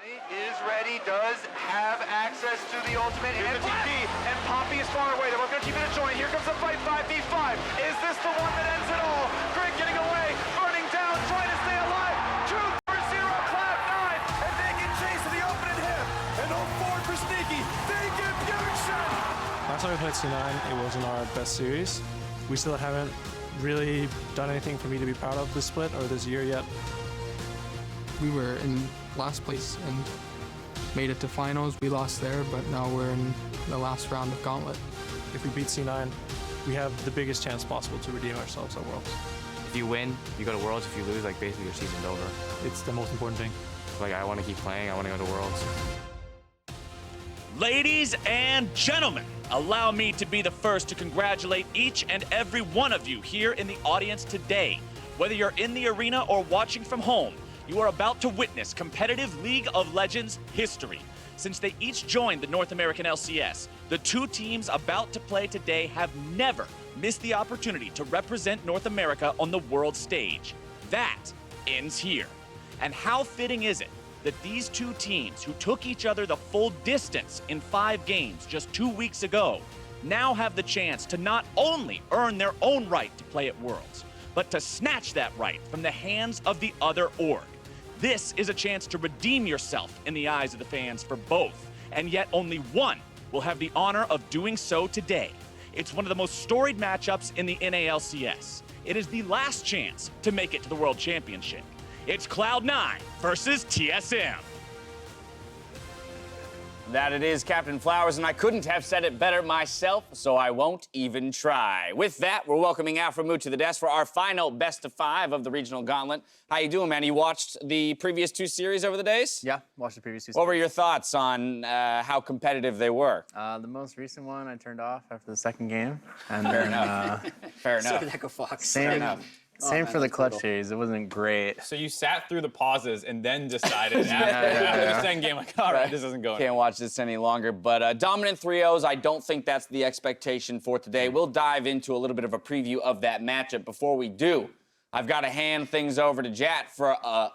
Is ready, does have access to the ultimate, and the TP, and Poppy is far away. They're both gonna keep it a joint. Here comes the fight, 5v5. Is this the one that ends it all? Grig getting away, burning down, trying to stay alive. 2-0 Cloud9, and they can chase the opening hit. And on forward for Sneaky, they get Bjergsen. Last time we played C9, it wasn't our best series. We still haven't really done anything for me to be proud of this split or this year yet. We were in last place and made it to finals. We lost there, but now we're in the last round of Gauntlet. If we beat C9, we have the biggest chance possible to redeem ourselves at Worlds. If you win, you go to Worlds. If you lose, like basically your season's over. It's the most important thing. Like I want to keep playing. I want to go to Worlds. Ladies and gentlemen, allow me to be the first to congratulate each and every one of you here in the audience today. Whether you're in the arena or watching from home, you are about to witness competitive League of Legends history. Since they each joined the North American LCS, the two teams about to play today have never missed the opportunity to represent North America on the world stage. That ends here. And how fitting is it that these two teams, who took each other the full distance in 5 games just 2 weeks ago, now have the chance to not only earn their own right to play at Worlds, but to snatch that right from the hands of the other org. This is a chance to redeem yourself in the eyes of the fans for both, and yet only one will have the honor of doing so today. It's one of the most storied matchups in the NALCS. It is the last chance to make it to the World Championship. It's Cloud9 versus TSM. That it is, Captain Flowers, and I couldn't have said it better myself, so I won't even try. With that, we're welcoming Alfred to the desk for our final best of 5 of the Regional Gauntlet. How you doing, man? You watched the previous 2 series over the days? Yeah, watched the previous 2 series. What were your thoughts on how competitive they were? The most recent one I turned off after the second game. And Fair then, enough. Fair enough. Same for the clutch phase. It wasn't great. So you sat through the pauses and then decided after the second game, like, all right, this isn't going. Can't watch this any longer. But dominant 3-0s, I don't think that's the expectation for today. We'll dive into a little bit of a preview of that matchup. Before we do, I've got to hand things over to Jat for a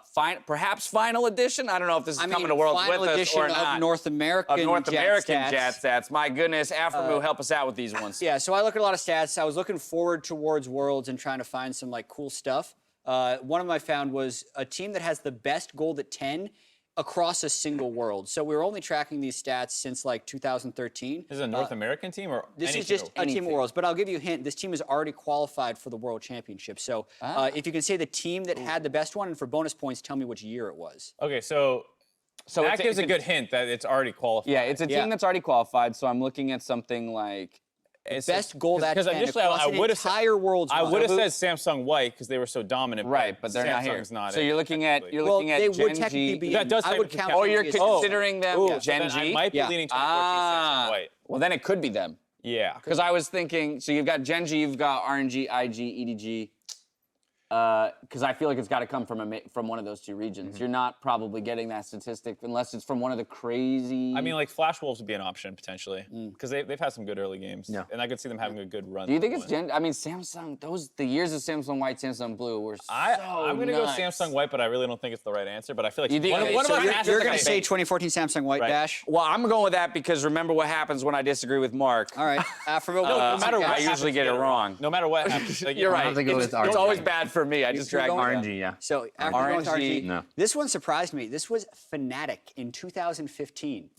perhaps final edition. I don't know if this is coming to Worlds with us or not. Of North American Jat stats. My goodness, Alfred, help us out with these ones. Yeah, so I look at a lot of stats. I was looking forward towards Worlds and trying to find some like cool stuff. One of them I found was a team that has the best gold at 10 across a single world. So we were only tracking these stats since like 2013. This is a North American team or this is just a team of Worlds, but I'll give you a hint. This team is already qualified for the World Championship. So if you can say the team that had the best one, and for bonus points, tell me which year it was. Okay, so that gives a good hint that it's already qualified. Yeah, it's a team that's already qualified, so I'm looking at something like... Best gold at 10 initially across an entire world's I would have said Samsung White because they were so dominant. Right, but they're not here. So you're looking at they would technically be. That does I would count. Oh, you're considering them Gen G? I might be leaning towards Samsung White. Well, then it could be them. Yeah. Because I was thinking, so you've got Gen G, you've got RNG, IG, EDG. Because I feel like it's got to come from one of those 2 regions. You're not probably getting that statistic unless it's from one of the crazy... I mean, like, Flash Wolves would be an option, potentially. Because they've had some good early games. Yeah. And I could see them having a good run. Do you think it's I mean, Samsung, the years of Samsung White, Samsung Blue were so I'm going to go Samsung White, but I really don't think it's the right answer. But I feel like you're going to say 2014 Samsung White, Dash? Well, I'm going with that because remember what happens when I disagree with Mark. All right. No matter what I usually get it wrong. No matter what happens. You're right. It's always bad for me. I just drag RNG, yeah. So after going with RNG, this one surprised me. This was Fnatic in 2015.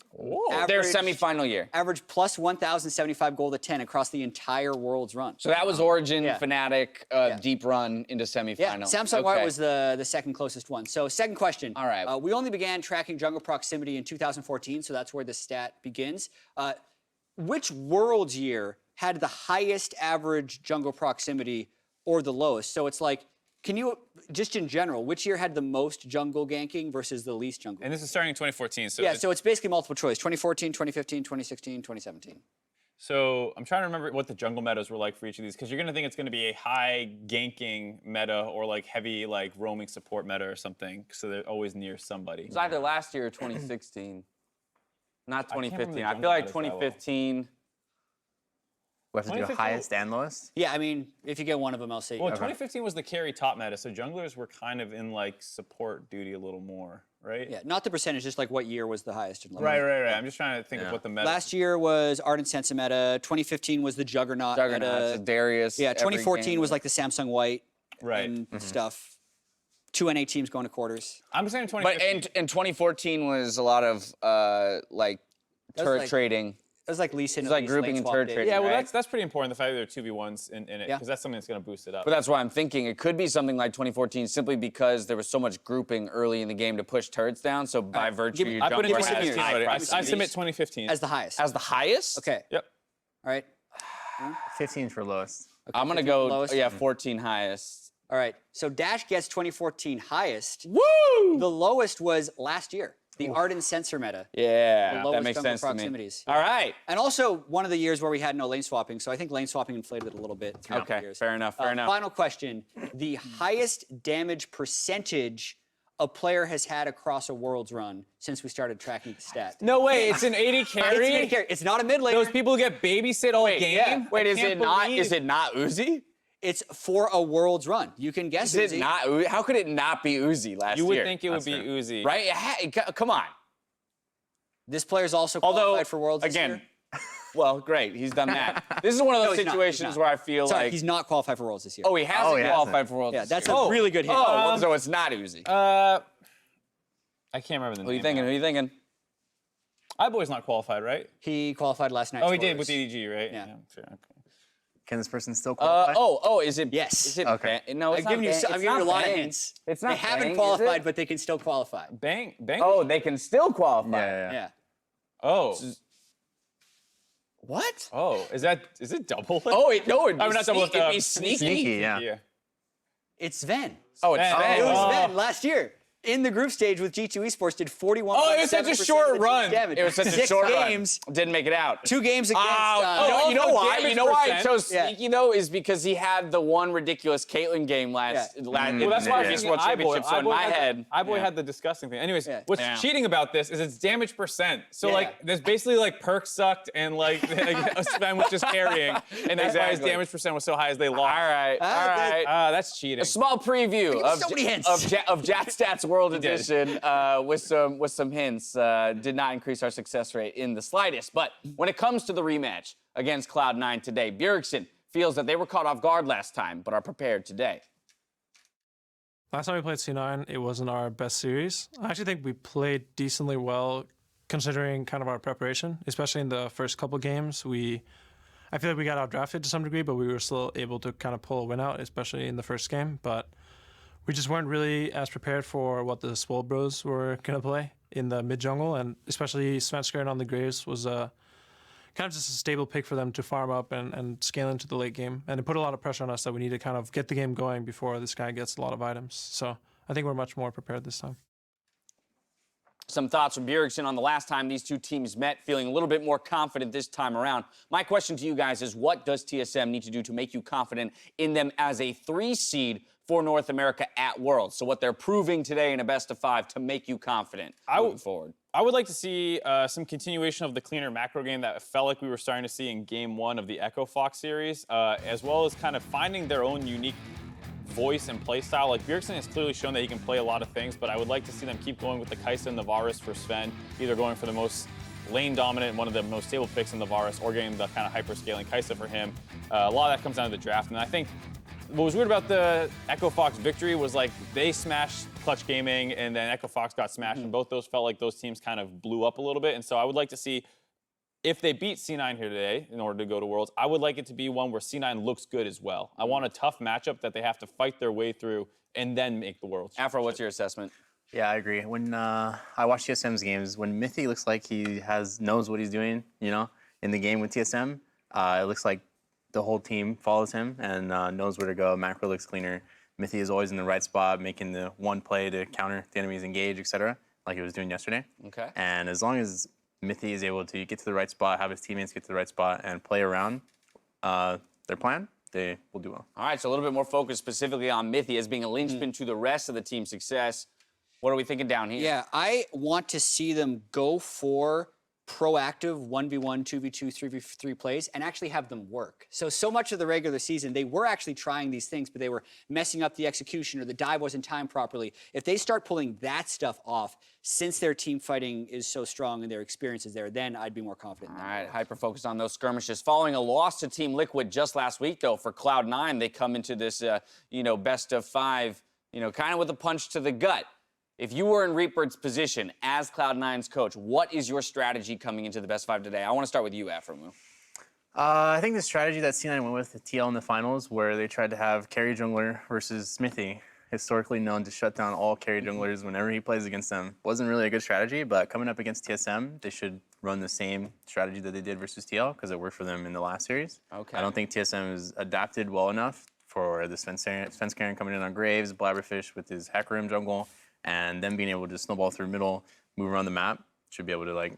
Their semifinal year. Average plus 1,075 gold at 10 across the entire World's run. So that was Origin, Fnatic, deep run into semifinal. Yeah, Samsung White was the second closest one. So second question. All right. We only began tracking jungle proximity in 2014, so that's where the stat begins. Which World's year had the highest average jungle proximity or the lowest? So it's like, can you, just in general, which year had the most jungle ganking versus the least jungle? And this is starting in 2014. So yeah, so it's basically multiple choice. 2014, 2015, 2016, 2017. So I'm trying to remember what the jungle metas were like for each of these, because you're going to think it's going to be a high ganking meta or like heavy like roaming support meta or something, so they're always near somebody. It was either last year or 2016. Not 2015. I feel like 2015... We have to do 2015 highest and lowest. Yeah, I mean, if you get one of them, I'll say. Well, 2015 was the carry top meta, so junglers were kind of in like support duty a little more, right? Yeah, not the percentage, just like what year was the highest and lowest. Right. I'm just trying to think of what the meta. Last year was Ardent Sense meta. 2015 was the Juggernaut. Juggernaut, so Darius. Yeah, every 2014 game. was like the Samsung White. Right. And stuff. 2 NA teams going to quarters. I'm saying But 2015. in 2014 was a lot of like That was turret like- trading. It was like Lee Sin. It's like grouping and turret trading. Yeah, well, right? that's pretty important, the fact that there are 2v1s in it, Yeah. because that's something that's going to boost it up. But that's why I'm thinking it could be something like 2014 simply because there was so much grouping early in the game to push turrets down. So by virtue, your I put in jungler has 2015 high already. I proximity. submit 2015. As the highest. As the highest? Okay. Yep. All right. 15 for lowest. I'm going to 15 go, lowest? 14 highest. All right. So Dash gets 2014 highest. Woo! The lowest was last year. The Ardent Sensor meta. Yeah, The that lowest makes jungle sense to me. proximities. All right. And also one of the years where we had no lane swapping, so I think lane swapping inflated it a little bit throughout the Okay, years. fair enough, fair enough. Final question. The highest damage percentage a player has had across a Worlds run since we started tracking the stat. No way, it's an 80 It's, carry? an 80 carry. It's not a mid laner. Those people get babysit all game? Yeah. Wait, I is can't it not? believe- Is it not Uzi? It's for a Worlds run. You can guess Is it Uzi. not? How could it not be Uzi last You year? would think it would be Uzi. Right? Come on. This player's also qualified Although, for Worlds this again, year. well, great, he's done that. This is one of those he's not, he's situations not. where I feel Sorry, like he's not qualified for Worlds this year. oh, he hasn't he qualified hasn't. for Worlds. yeah, this that's year. a really good hit. Oh, so it's not Uzi. I can't remember the Who are you name. thinking? Who are you thinking? iBoy's not qualified, right? He qualified last night. Oh, he for did us. with EDG, right? Yeah. Fair, okay. Can this person still qualify? Is it? Yes. Is it Okay. No, it's I've not given you, Bang. I've It's given you a not lot of Bang. hints. It's not They haven't Bang, is qualified, it? but they can still qualify. Bang. Oh, they can still qualify. Yeah. Yeah. Oh. What? Oh, is it double? Oh, no, it'd be, I mean, not double. it'd be sneaky. Sneaky, yeah. Yeah. It's Zven. Oh, it's Sven. Sven. It was Oh. Zven last year. In the group stage with G2 Esports, did 41. Oh, it was such a short run. It was such a 6 short games, run. Didn't make it out. 2 games against. You know oh, why? damage You know why I percent. chose Yeah. sneaky though is because he had the one ridiculous Caitlyn game last. Yeah. in Well, that's the why I was previous thinking World iBoy. Championship. So in my head, iBoy had the disgusting thing. Anyways, Yeah. what's Yeah. cheating about this is it's damage percent. So Yeah. like, there's basically like perk sucked and like Sven was just carrying, and that's why his Exactly. damage percent was so high as they all lost. right, all right. That's cheating. A small preview you of so many hints. of JatStats World Edition with some hints. Did not increase our success rate in the slightest. But when it comes to the rematch against Cloud9 today, Bjergsen feels that they were caught off guard last time, but are prepared today. Last time we played C9, it wasn't our best series. I actually think we played decently well considering kind of our preparation, especially in the first couple games. I feel like we got outdrafted to some degree, but we were still able to kind of pull a win out, especially in the first game. But we just weren't really as prepared for what the Swole Bros were going to play in the mid jungle, and especially Svenskeren on the Graves was kind of just a stable pick for them to farm up and scale into the late game. And it put a lot of pressure on us that we need to kind of get the game going before this guy gets a lot of items. So I think we're much more prepared this time. Some thoughts from Bjergsen on the last time these two teams met, feeling a little bit more confident this time around. My question to you guys is, what does TSM need to do to make you confident in them as a 3 seed for North America at Worlds? So what they're proving today in a best-of-5 to make you confident moving forward. I would like to see some continuation of the cleaner macro game that felt like we were starting to see in Game 1 of the Echo Fox series, as well as kind of finding their own unique voice and play style. Like, Bjergsen has clearly shown that he can play a lot of things, but I would like to see them keep going with the Kai'Sa and the Varus for Zven, either going for the most lane dominant, one of the most stable picks in the Varus, or getting the kind of hyper-scaling Kai'Sa for him. A lot of that comes down to the draft, and I think what was weird about the Echo Fox victory was like they smashed Clutch Gaming and then Echo Fox got smashed, and both those felt like those teams kind of blew up a little bit. And so I would like to see, if they beat C9 here today in order to go to Worlds, I would like it to be one where C9 looks good as well. I want a tough matchup that they have to fight their way through and then make the Worlds. Afro, what's your assessment? Yeah, I agree. When I watch TSM's games, when Mithy looks like he knows what he's doing, in the game with TSM, it looks like the whole team follows him and knows where to go. Macro looks cleaner. Mithy is always in the right spot, making the one play to counter the enemy's engage, etc., like he was doing yesterday. Okay. And as long as Mithy is able to get to the right spot, have his teammates get to the right spot, and play around their plan, they will do well. All right, so a little bit more focus specifically on Mithy as being a linchpin to the rest of the team's success. What are we thinking down here? Yeah, I want to see them go for proactive 1v1, 2v2, 3v3 plays and actually have them work. So much of the regular season, they were actually trying these things, but they were messing up the execution or the dive wasn't timed properly. If they start pulling that stuff off, since their team fighting is so strong and their experience is there, then I'd be more confident. All right, hyper-focused on those skirmishes. Following a loss to Team Liquid just last week, though, for Cloud9, they come into this, best of 5, kind of with a punch to the gut. If you were in Reaper's position as Cloud9's coach, what is your strategy coming into the best 5 today? I want to start with you, Aframu. I think the strategy that C9 went with TL in the finals, where they tried to have carry jungler versus Mithy, historically known to shut down all carry junglers whenever he plays against them, wasn't really a good strategy, but coming up against TSM, they should run the same strategy that they did versus TL, because it worked for them in the last series. Okay. I don't think TSM has adapted well enough for the Svenskeren coming in on Graves, Blabberfish with his Hacker Room jungle, and then being able to snowball through middle, move around the map, should be able to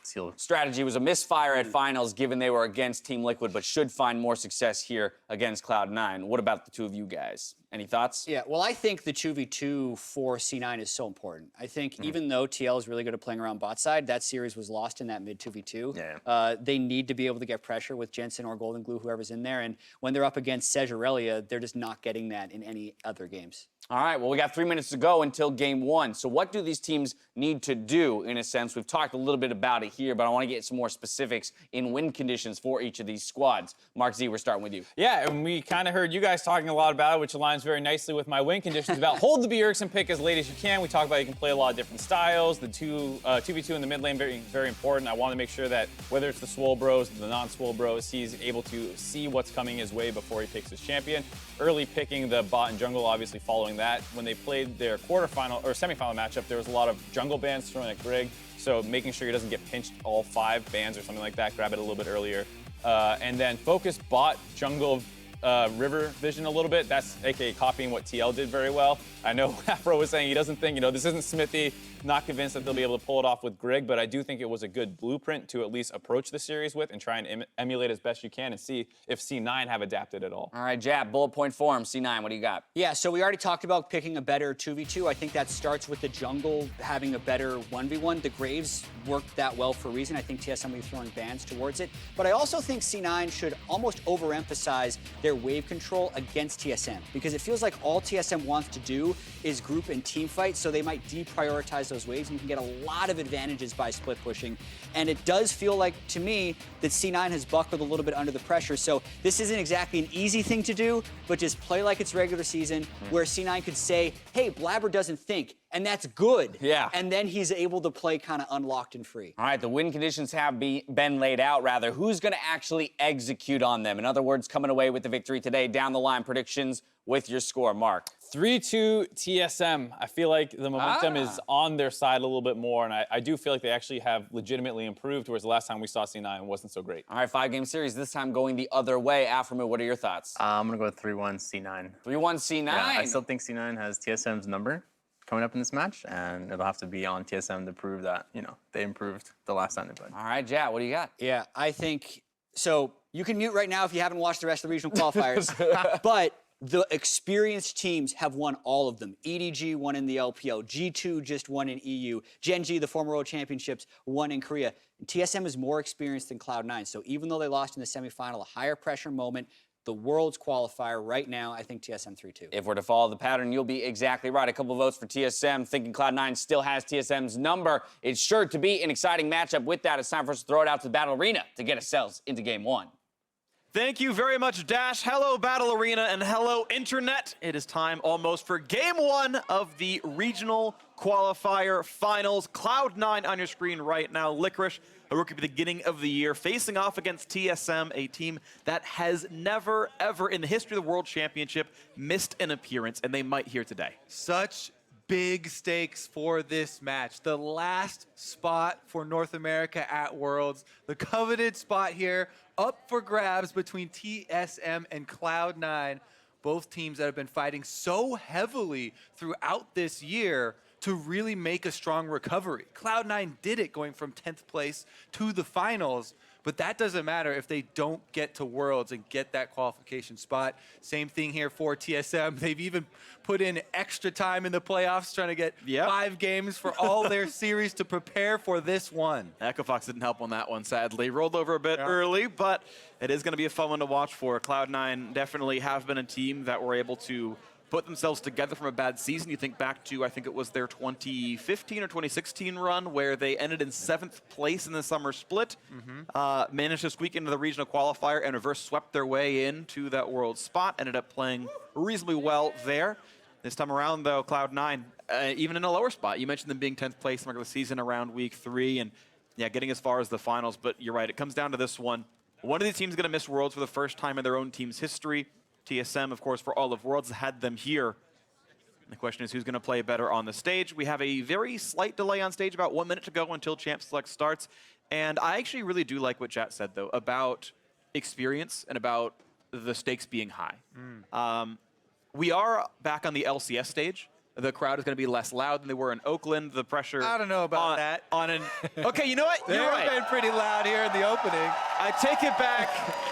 seal. Strategy was a misfire at finals given they were against Team Liquid, but should find more success here against Cloud9. What about the two of you guys? Any thoughts? Yeah, well, I think the 2v2 for C9 is so important. I think even though TL is really good at playing around bot side, that series was lost in that mid 2v2. Yeah. They need to be able to get pressure with Jensen or Golden Glue, whoever's in there. And when they're up against Sejarelia, they're just not getting that in any other games. All right, well, we got 3 minutes to go until game 1. So what do these teams need to do, in a sense? We've talked a little bit about it here, but I want to get some more specifics in win conditions for each of these squads. Mark Z, we're starting with you. Yeah, and we kind of heard you guys talking a lot about it, which aligns very nicely with my win conditions about hold the Bjergsen pick as late as you can. We talk about you can play a lot of different styles. The 2v2 in the mid lane, very, very important. I want to make sure that whether it's the Swole Bros, the non-Swole Bros, he's able to see what's coming his way before he picks his champion. Early picking the bot and jungle, obviously following that. When they played their quarterfinal or semifinal matchup, there was a lot of jungle bans thrown at Grig, so making sure he doesn't get pinched all 5 bans or something like that, grab it a little bit earlier. And then focus bot jungle river vision a little bit. That's aka copying what TL did very well. I know Afro was saying he doesn't think, this isn't Smithy. Not convinced that they'll be able to pull it off with Grig, but I do think it was a good blueprint to at least approach the series with and try and emulate as best you can and see if C9 have adapted at all. All right, Jab, bullet point form, C9, what do you got? Yeah, so we already talked about picking a better 2v2. I think that starts with the jungle having a better 1v1. The Graves worked that well for a reason. I think TSM will be throwing bans towards it. But I also think C9 should almost overemphasize their wave control against TSM, because it feels like all TSM wants to do is group and team fight, so they might deprioritize those waves, and you can get a lot of advantages by split pushing. And it does feel like, to me, that C9 has buckled a little bit under the pressure. So this isn't exactly an easy thing to do, but just play like it's regular season, where C9 could say, hey, Blaber doesn't think, and that's good. Yeah. And then he's able to play kind of unlocked and free. All right, the win conditions have been laid out, rather. Who's going to actually execute on them? In other words, coming away with the victory today. Down the line, predictions with your score, Mark. 3-2 TSM. I feel like the momentum is on their side a little bit more, and I do feel like they actually have legitimately improved, whereas the last time we saw C9 wasn't so great. All right, 5-game series, this time going the other way. Aframu, what are your thoughts? I'm going to go with 3-1 C9. 3-1 C9? Yeah, I still think C9 has TSM's number coming up in this match, and it'll have to be on TSM to prove that, they improved the last time they played. All right, Jat, what do you got? Yeah, I think, so you can mute right now if you haven't watched the rest of the regional qualifiers, but the experienced teams have won all of them. EDG won in the LPO. G2 just won in EU. Gen G, the former World Championships, won in Korea. And TSM is more experienced than Cloud9. So even though they lost in the semifinal, a higher pressure moment, the World's qualifier right now, I think TSM 3-2. If we're to follow the pattern, you'll be exactly right. A couple votes for TSM, thinking Cloud9 still has TSM's number. It's sure to be an exciting matchup. With that, it's time for us to throw it out to the Battle Arena to get ourselves into Game 1. Thank you very much, Dash. Hello, Battle Arena, and hello, Internet. It is time almost for Game 1 of the Regional Qualifier Finals. Cloud9 on your screen right now. Licorice, a rookie at the beginning of the year, facing off against TSM, a team that has never, ever in the history of the World Championship missed an appearance, and they might here today. Such big stakes for this match. The last spot for North America at Worlds. The coveted spot here, up for grabs between TSM and Cloud9. Both teams that have been fighting so heavily throughout this year to really make a strong recovery. Cloud9 did it going from 10th place to the finals, but that doesn't matter if they don't get to Worlds and get that qualification spot. Same thing here for TSM. They've even put in extra time in the playoffs trying to get 5 games for all their series to prepare for this one. Echo Fox didn't help on that one, sadly. Rolled over a bit early, but it is going to be a fun one to watch for. Cloud9 definitely have been a team that were able to put themselves together from a bad season. You think back to, I think it was their 2015 or 2016 run where they ended in 7th place in the summer split, managed to squeak into the regional qualifier and reverse swept their way into that world spot, ended up playing reasonably well there. This time around, though, Cloud9, even in a lower spot. You mentioned them being 10th place in the regular season around week 3 and getting as far as the finals, but you're right, it comes down to this one. One of these teams is going to miss Worlds for the first time in their own team's history. TSM, of course, for all of Worlds, had them here. And the question is who's going to play better on the stage. We have a very slight delay on stage, about 1 minute to go until Champ Select starts. And I actually really do like what Chat said, though, about experience and about the stakes being high. We are back on the LCS stage. The crowd is going to be less loud than they were in Oakland. The pressure. I don't know about that. Okay, you know what? You're right. They've been pretty loud here in the opening. I take it back.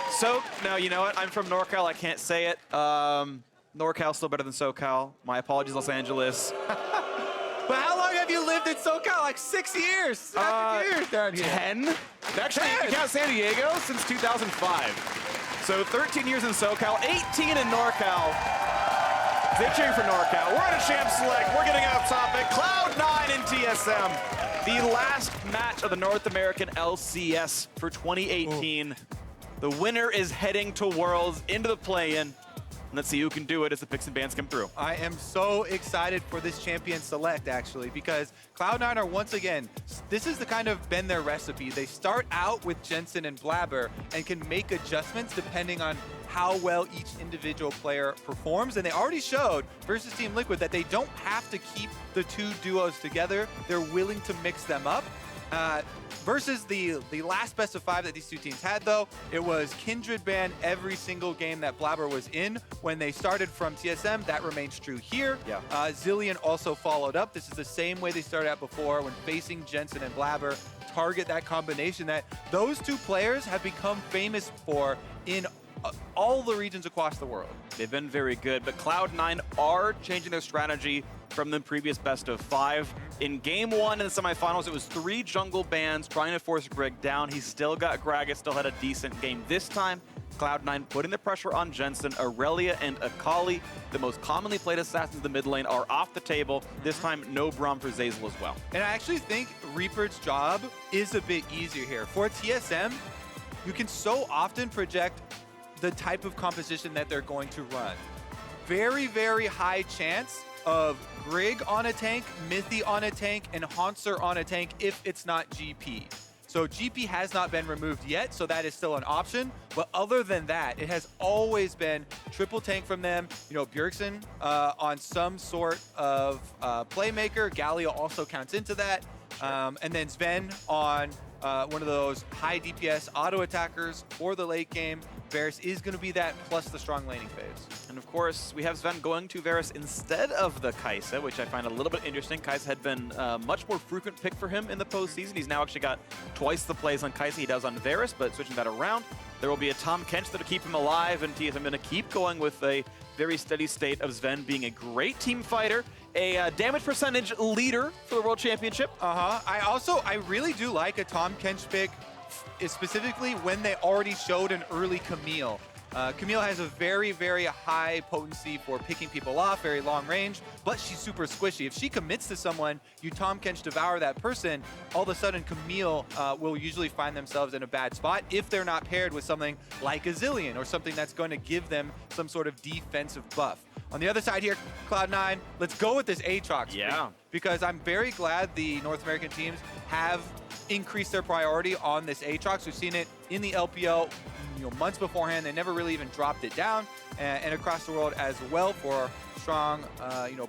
So, no, you know what? I'm from NorCal. I can't say it. NorCal's still better than SoCal. My apologies, Los Angeles. But how long have you lived in SoCal? Like 6 years. 7 years down here. 10. Actually, you can count San Diego since 2005. So 13 years in SoCal, 18 in NorCal. They're cheering for NorCal. We're at a Champ Select. We're getting off topic. Cloud9 and TSM. The last match of the North American LCS for 2018. The winner is heading to Worlds into the play-in. Let's see who can do it as the picks and bans come through. I am so excited for this champion select, actually, because Cloud9 are once again, this is the kind of been their recipe. They start out with Jensen and Blaber and can make adjustments depending on how well each individual player performs. And they already showed versus Team Liquid that they don't have to keep the 2 duos together. They're willing to mix them up. Versus the last best of 5 that these 2 teams had, though, it was Kindred ban every single game that Blaber was in when they started from TSM. That remains true here. Zillion also followed up. This is the same way they started out before when facing Jensen and Blaber. Target that combination that those 2 players have become famous for in all the regions across the world. They've been very good, but Cloud9 are changing their strategy from the previous best of 5. In game 1 in the semifinals, it was 3 jungle bans trying to force Grig down. He still got Gragas, still had a decent game. This time, Cloud9 putting the pressure on Jensen. Aurelia and Akali, the most commonly played assassins in the mid lane, are off the table. This time, no Braum for Zeyzal as well. And I actually think Reaper's job is a bit easier here. For TSM, you can so often project the type of composition that they're going to run. Very, very high chance of Grig on a tank, Mithy on a tank, and Hauntzer on a tank if it's not GP. So GP has not been removed yet, so that is still an option. But other than that, it has always been triple tank from them. You know, Bjergsen on some sort of playmaker. Galio also counts into that. And then Zven on one of those high DPS auto attackers for the late game. Varus is going to be that, plus the strong laning phase. And of course, we have Zven going to Varus instead of the Kai'Sa, which I find a little bit interesting. Kai'Sa had been a much more frequent pick for him in the postseason. He's now actually got twice the plays on Kai'Sa he does on Varus, but switching that around, there will be a Tahm Kench that'll keep him alive, and TSM going to keep going with a very steady state of Zven being a great team fighter, a damage percentage leader for the World Championship. I really do like a Tahm Kench pick, specifically when they already showed an early Camille. Camille has a very, very high potency for picking people off, very long range, but she's super squishy. If she commits to someone, you Tahm Kench devour that person, all of a sudden Camille will usually find themselves in a bad spot if they're not paired with something like a Zillion or something that's going to give them some sort of defensive buff. On the other side here, Cloud9, let's go with this Aatrox. Yeah. Because I'm very glad the North American teams have increased their priority on this Aatrox. We've seen it in the LPL months beforehand. They never really even dropped it down. and across the world as well for strong,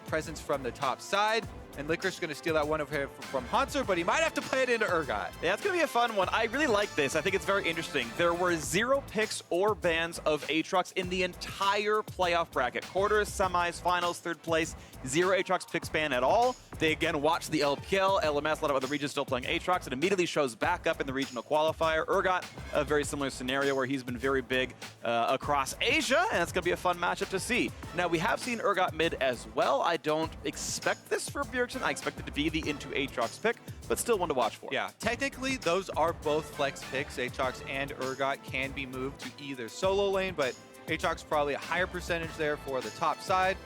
presence from the top side. And Licorice is going to steal that one over here from Hauntzer, but he might have to play it into Urgot. Yeah, it's going to be a fun one. I really like this. I think it's very interesting. There were 0 picks or bans of Aatrox in the entire playoff bracket. Quarters, semis, finals, third place, 0 Aatrox picks ban at all. They again watched the LPL, LMS, a lot of other regions still playing Aatrox. It immediately shows back up in the regional qualifier. Urgot, a very similar scenario where he's been very big across Asia, and it's going to be a fun matchup to see. Now, we have seen Urgot mid as well. I don't expect this for Bjergsen. I expect it to be the into Aatrox pick, but still one to watch for. Yeah, technically, those are both flex picks. Aatrox and Urgot can be moved to either solo lane, but Aatrox probably a higher percentage there for the top side.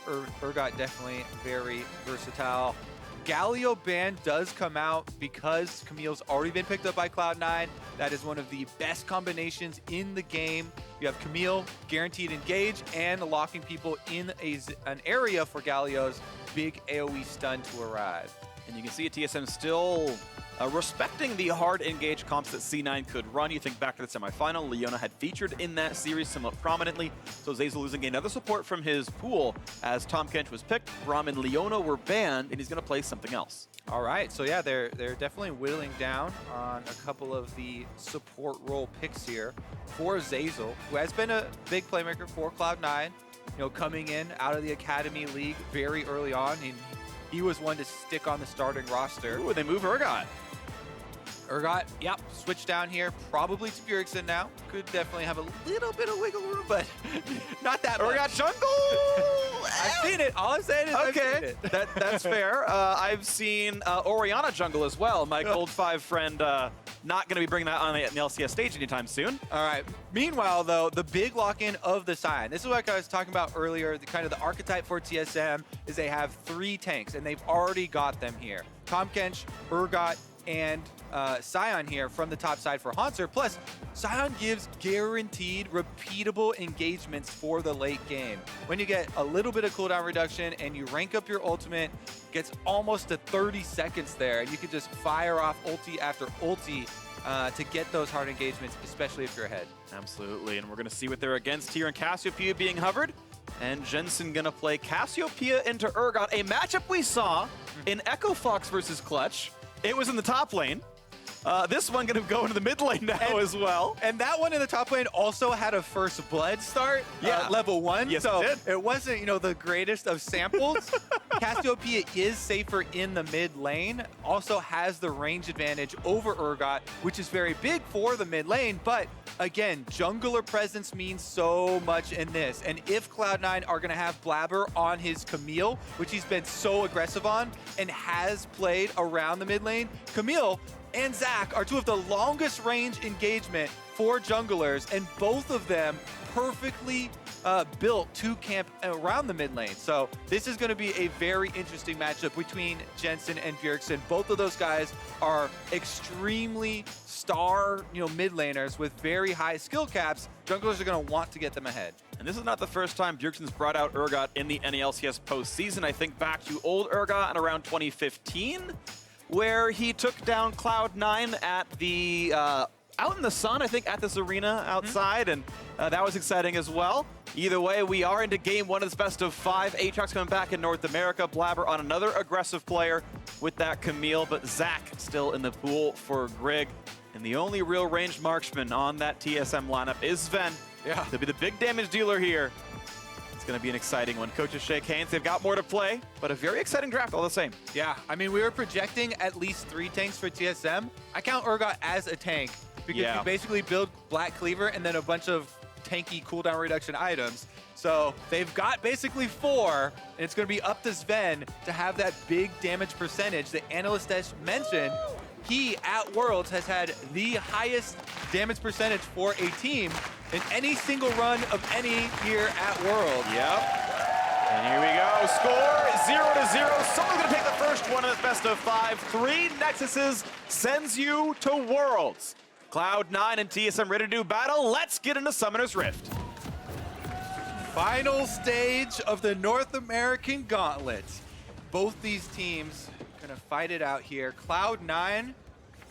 Urgot definitely very versatile. Galio ban does come out because Camille's already been picked up by Cloud9. That is one of the best combinations in the game. You have Camille guaranteed engage and locking people in an area for Galio's big AoE stun to arrive. And you can see a TSM still respecting the hard engage comps that C9 could run. You think back to the semifinal, Leona had featured in that series somewhat prominently. So Zeyzal losing another support from his pool as Tahm Kench was picked. Braum and Leona were banned, and he's going to play something else. All right, so yeah, they're definitely whittling down on a couple of the support role picks here for Zeyzal, who has been a big playmaker for Cloud9. Coming in out of the Academy League very early on, and he was one to stick on the starting roster. Ooh, they move Urgot. Urgot, yep, switch down here, probably to Bjergsen now. Could definitely have a little bit of wiggle room, but not that much. Urgot jungle! I've seen it. All I'm saying is I've seen it. That's fair. I've seen Orianna jungle as well. My Gold 5 friend not going to be bringing that on the LCS stage anytime soon. All right. Meanwhile, though, the big lock-in of the Sion. This is what I was talking about earlier. The archetype for TSM is they have 3 tanks, and they've already got them here. Tahm Kench, Urgot, and Sion here from the top side for Hauntzer. Plus, Sion gives guaranteed, repeatable engagements for the late game. When you get a little bit of cooldown reduction and you rank up your ultimate, gets almost to 30 seconds there, and you can just fire off ulti after ulti to get those hard engagements, especially if you're ahead. Absolutely, and we're going to see what they're against here in Cassiopeia being hovered. And Jensen going to play Cassiopeia into Urgot, a matchup we saw in Echo Fox versus Clutch. It was in the top lane. This one going to go into the mid lane now as well. And that one in the top lane also had a first blood start, level 1. Yes, so it did. It wasn't, the greatest of samples. Cassiopeia is safer in the mid lane, also has the range advantage over Urgot, which is very big for the mid lane. But again, jungler presence means so much in this. And if Cloud9 are going to have Blaber on his Camille, which he's been so aggressive on and has played around the mid lane, Camille and Zach are 2 of the longest range engagement for junglers, and both of them perfectly built to camp around the mid lane. So this is going to be a very interesting matchup between Jensen and Bjergsen. Both of those guys are extremely star, mid laners with very high skill caps. Junglers are going to want to get them ahead. And this is not the first time Bjergsen's brought out Urgot in the NALCS postseason. I think back to old Urgot in around 2015. Where he took down Cloud9 at the out in the sun, I think, at this arena outside, and that was exciting as well. Either way, we are into game 1 of this best of 5. Aatrox coming back in North America. Blaber on another aggressive player with that Camille, but Zach still in the pool for Grig. And the only real ranged marksman on that TSM lineup is Zven. Yeah. To be the big damage dealer here. It's going to be an exciting one. Coaches shake hands. They've got more to play, but a very exciting draft all the same. Yeah, I mean, we were projecting at least 3 tanks for TSM. I count Urgot as a tank because you basically build Black Cleaver and then a bunch of tanky cooldown reduction items. So they've got basically 4, and it's going to be up to Zven to have that big damage percentage that Analystesh mentioned. He, at Worlds, has had the highest damage percentage for a team in any single run of any year at Worlds. Yep. And here we go. Score 0-0. Someone's going to take the first one in this best of 5. 3 Nexuses sends you to Worlds. Cloud9 and TSM ready to do battle. Let's get into Summoner's Rift. Final stage of the North American Gauntlet. Both these teams gonna fight it out here. Cloud9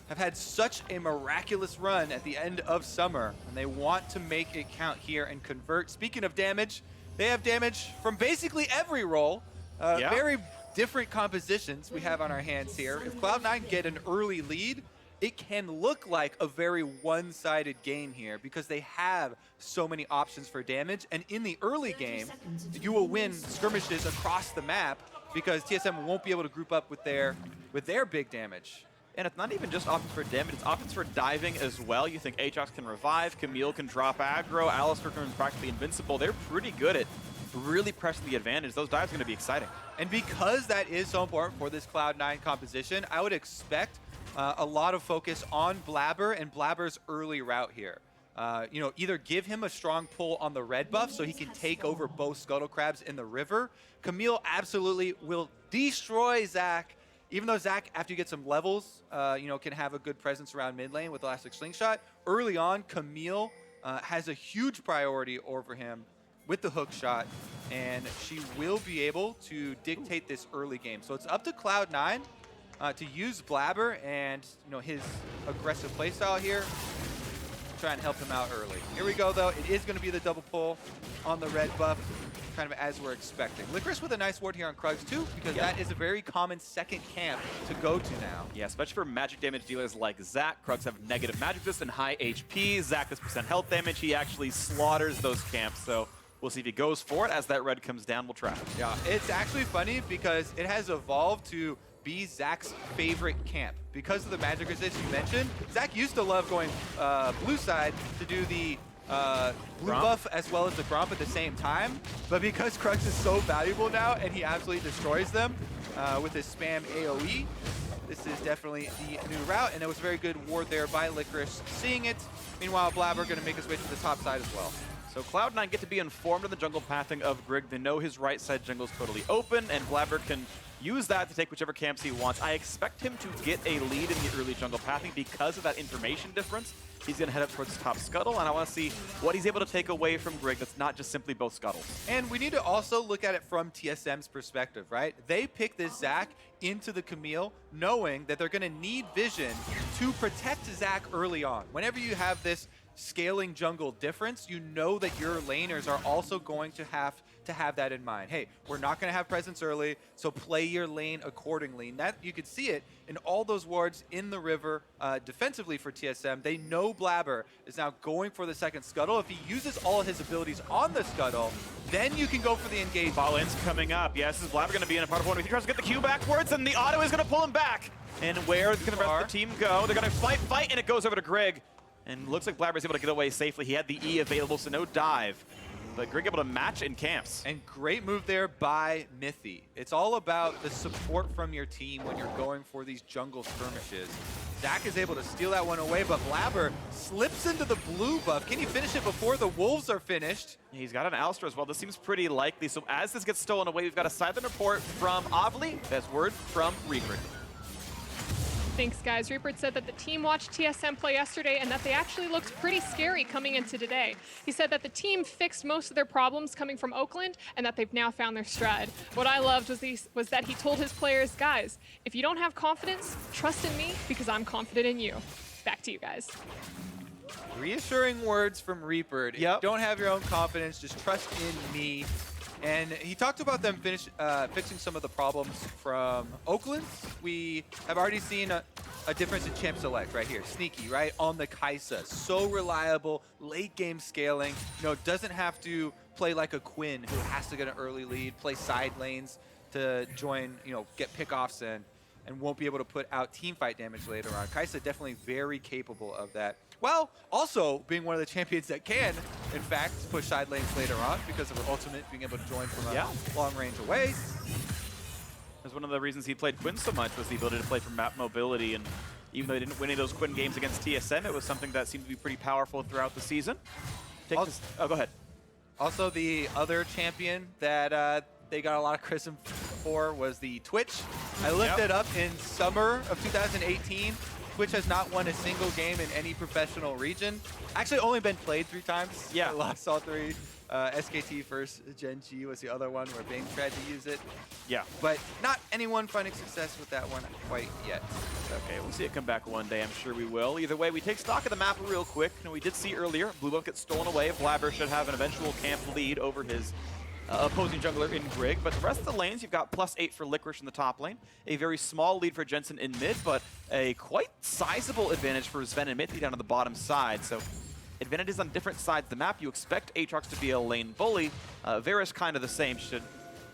have had such a miraculous run at the end of summer, and they want to make it count here and convert. Speaking of damage, they have damage from basically every role. Very different compositions we have on our hands here. If Cloud9 get an early lead, it can look like a very one-sided game here because they have so many options for damage. And in the early game, you will win skirmishes across the map because TSM won't be able to group up with their big damage. And it's not even just options for damage, it's options for diving as well. You think Aatrox can revive, Camille can drop aggro, Alistar turns practically invincible. They're pretty good at really pressing the advantage. Those dives are going to be exciting. And because that is so important for this Cloud9 composition, I would expect a lot of focus on Blaber and Blaber's early route here. You know, either give him a strong pull on the red buff so he can take over both Scuttle Crabs in the river. Camille absolutely will destroy Zac. Even though Zac, after you get some levels, you know, can have a good presence around mid lane with Elastic Slingshot, early on, Camille has a huge priority over him with the hook shot, and she will be able to dictate this early game. So it's up to Cloud9 to use Blaber and, you know, his aggressive playstyle here, try and help him out early. Here we go, though. It is going to be the double pull on the red buff, kind of as we're expecting. Licorice with a nice ward here on Krugs too, because that is a very common second camp to go to now. Yeah, especially for magic damage dealers like Zac. Krugs have negative magic resist and high HP. Zac has % health damage. He actually slaughters those camps, so we'll see if he goes for it. As that red comes down, we'll try. Yeah, it's actually funny because it has evolved to be Zac's favorite camp. Because of the magic resist you mentioned, Zac used to love going blue side to do the blue buff as well as the Gromp at the same time, but because Krugs is so valuable now and he absolutely destroys them with his spam AoE, this is definitely the new route, and it was a very good ward there by Licorice seeing it. Meanwhile, Blaber going to make his way to the top side as well. So Cloud9 get to be informed of the jungle pathing of Grig. They know his right side jungle is totally open, and Blaber can use that to take whichever camps he wants. I expect him to get a lead in the early jungle pathing because of that information difference. He's going to head up towards the top scuttle, and I want to see what he's able to take away from Grig that's not just simply both scuttles. And we need to also look at it from TSM's perspective, right? They pick this Zac into the Camille knowing that they're going to need vision to protect Zac early on. Whenever you have this scaling jungle difference, you know that your laners are also going to have that in mind. Hey, we're not going to have presence early, so play your lane accordingly. And that, you could see it in all those wards in the river defensively for TSM. They know Blaber is now going for the second scuttle. If he uses all of his abilities on the scuttle, then you can go for the engage. Fall-in's coming up. Yes, is Blaber going to be in a part of one? He tries to get the Q backwards, and the auto is going to pull him back. And where is the rest of the team go? They're going to fight, and it goes over to Grig. And looks like Blaber is able to get away safely. He had the E available, so no dive. But Grig able to match in camps. And great move there by Mithy. It's all about the support from your team when you're going for these jungle skirmishes. Zac is able to steal that one away, but Blaber slips into the blue buff. Can he finish it before the wolves are finished? He's got an Alistar as well. This seems pretty likely. So as this gets stolen away, we've got a silent report from Avli. That's word from Reaper. Thanks, guys. Rupert said that the team watched TSM play yesterday and that they actually looked pretty scary coming into today. He said that the team fixed most of their problems coming from Oakland and that they've now found their stride. What I loved was that he told his players, guys, if you don't have confidence, trust in me because I'm confident in you. Back to you guys. Reassuring words from Reaper. If you don't have your own confidence, just trust in me. And he talked about them fixing some of the problems from Oakland. We have already seen a difference in champ select right here. Sneaky, right? On the Kai'Sa. So reliable, late game scaling. You know, doesn't have to play like a Quinn who has to get an early lead, play side lanes to join, you know, get pickoffs and won't be able to put out team fight damage later on. Kai'Sa definitely very capable of that. Well, also being one of the champions that can, in fact, push side lanes later on because of her ultimate being able to join from a long range away. That's one of the reasons he played Quinn so much, was the ability to play from map mobility. And even though he didn't win any of those Quinn games against TSM, it was something that seemed to be pretty powerful throughout the season. Oh, go ahead. Also, the other champion that they got a lot of criticism for was the Twitch. I looked it up in summer of 2018. Twitch has not won a single game in any professional region. Actually, only been played 3 times. Yeah. I lost all 3. SKT first, Gen G was the other one where Bane tried to use it. Yeah. But not anyone finding success with that one quite yet. Okay, we'll see it come back one day. I'm sure we will. Either way, we take stock of the map real quick. And we did see earlier, Blue Buff gets stolen away. Blaber should have an eventual camp lead over his opposing jungler in Grig. But the rest of the lanes, you've got +8 for Licorice in the top lane. A very small lead for Jensen in mid, but a quite sizable advantage for Zven and Mithy down on the bottom side. So advantages on different sides of the map. You expect Aatrox to be a lane bully. Varus kind of the same, should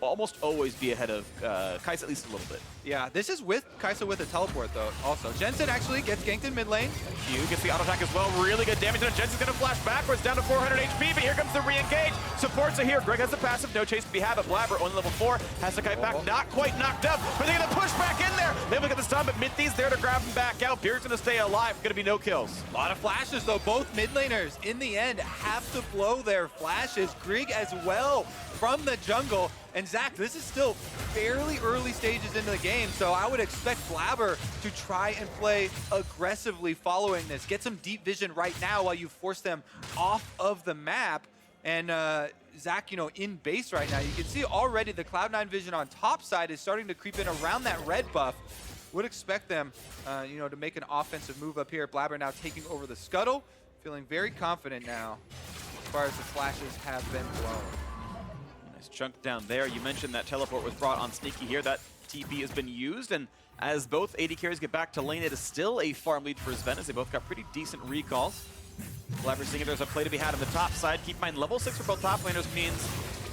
almost always be ahead of Kai'Sa at least a little bit. Yeah, this is with Kai'Sa with a teleport though also. Jensen actually gets ganked in mid lane. Q gets the auto attack as well. Really good damage. And Jensen's going to flash backwards down to 400 HP, but here comes the re-engage. Supports are here. Grig has the passive. No chase to be had, but Blaber only level 4. Has to kite back. Not quite knocked up, but they're going to push back in there. They look at the stun, but Mithy's there to grab him back out. Bjergsen going to stay alive. Going to be no kills. A lot of flashes though. Both mid laners in the end have to blow their flashes. Grig as well from the jungle. And Zach, this is still fairly early stages into the game, so I would expect Blaber to try and play aggressively following this. Get some deep vision right now while you force them off of the map. And Zach, you know, in base right now, you can see already the Cloud9 vision on top side is starting to creep in around that red buff. Would expect them, you know, to make an offensive move up here. Blaber now taking over the scuttle, feeling very confident now as far as the flashes have been blown. Nice chunk down there. You mentioned that teleport was brought on Sneaky here. That TP has been used, and as both AD carries get back to lane, it is still a farm lead for Zven as they both got pretty decent recalls. Blaber seeing if there's a play to be had on the top side. Keep in mind, level 6 for both top laners means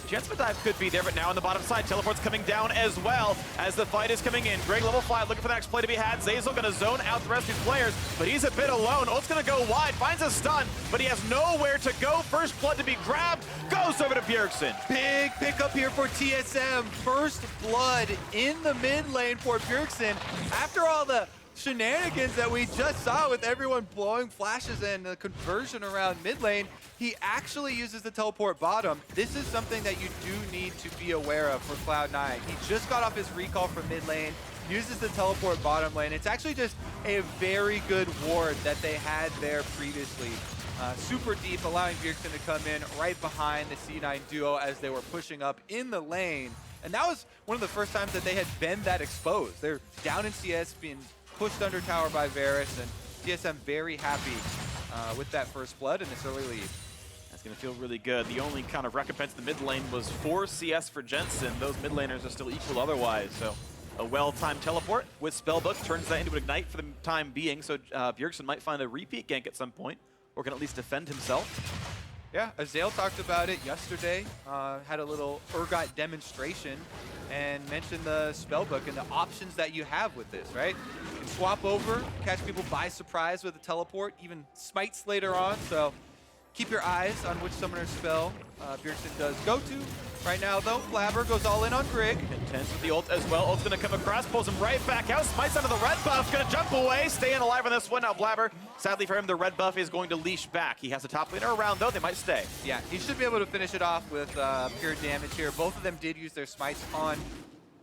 chance of a dive could be there, but now on the bottom side, teleport's coming down as well as the fight is coming in. Grig level 5 looking for the next play to be had. Zeyzal gonna zone out the rest of these players, but he's a bit alone. Ult's gonna go wide, finds a stun, but he has nowhere to go. First blood to be grabbed, goes over to Bjergsen. Big pickup here for TSM. First blood in the mid lane for Bjergsen. After all the shenanigans that we just saw with everyone blowing flashes and the conversion around mid lane, he actually uses the teleport bottom. This is something that you do need to be aware of for Cloud9. He just got off his recall from mid lane, uses the teleport bottom lane. It's actually just a very good ward that they had there previously. Super deep, allowing Bjergsen to come in right behind the C9 duo as they were pushing up in the lane. And that was one of the first times that they had been that exposed. They're down in CS, being pushed under tower by Varus, and TSM very happy with that first blood and this early lead. That's going to feel really good. The only kind of recompense in the mid lane was 4 CS for Jensen. Those mid laners are still equal otherwise, so a well-timed teleport with Spellbook turns that into an Ignite for the time being, so Bjergsen might find a repeat gank at some point, or can at least defend himself. Yeah, Zeyzal talked about it yesterday, had a little Urgot demonstration, and mentioned the Spellbook and the options that you have with this, right? You can swap over, catch people by surprise with a teleport, even smites later on, so keep your eyes on which summoner spell Bjergsen does go to. Right now, though, Blaber goes all in on Grig. Intense with the ult as well. Ult's going to come across, pulls him right back out, smites onto the red buff, going to jump away, staying alive on this one. Now Blaber, sadly for him, the red buff is going to leash back. He has a top laner around, though. They might stay. Yeah, he should be able to finish it off with pure damage here. Both of them did use their smites on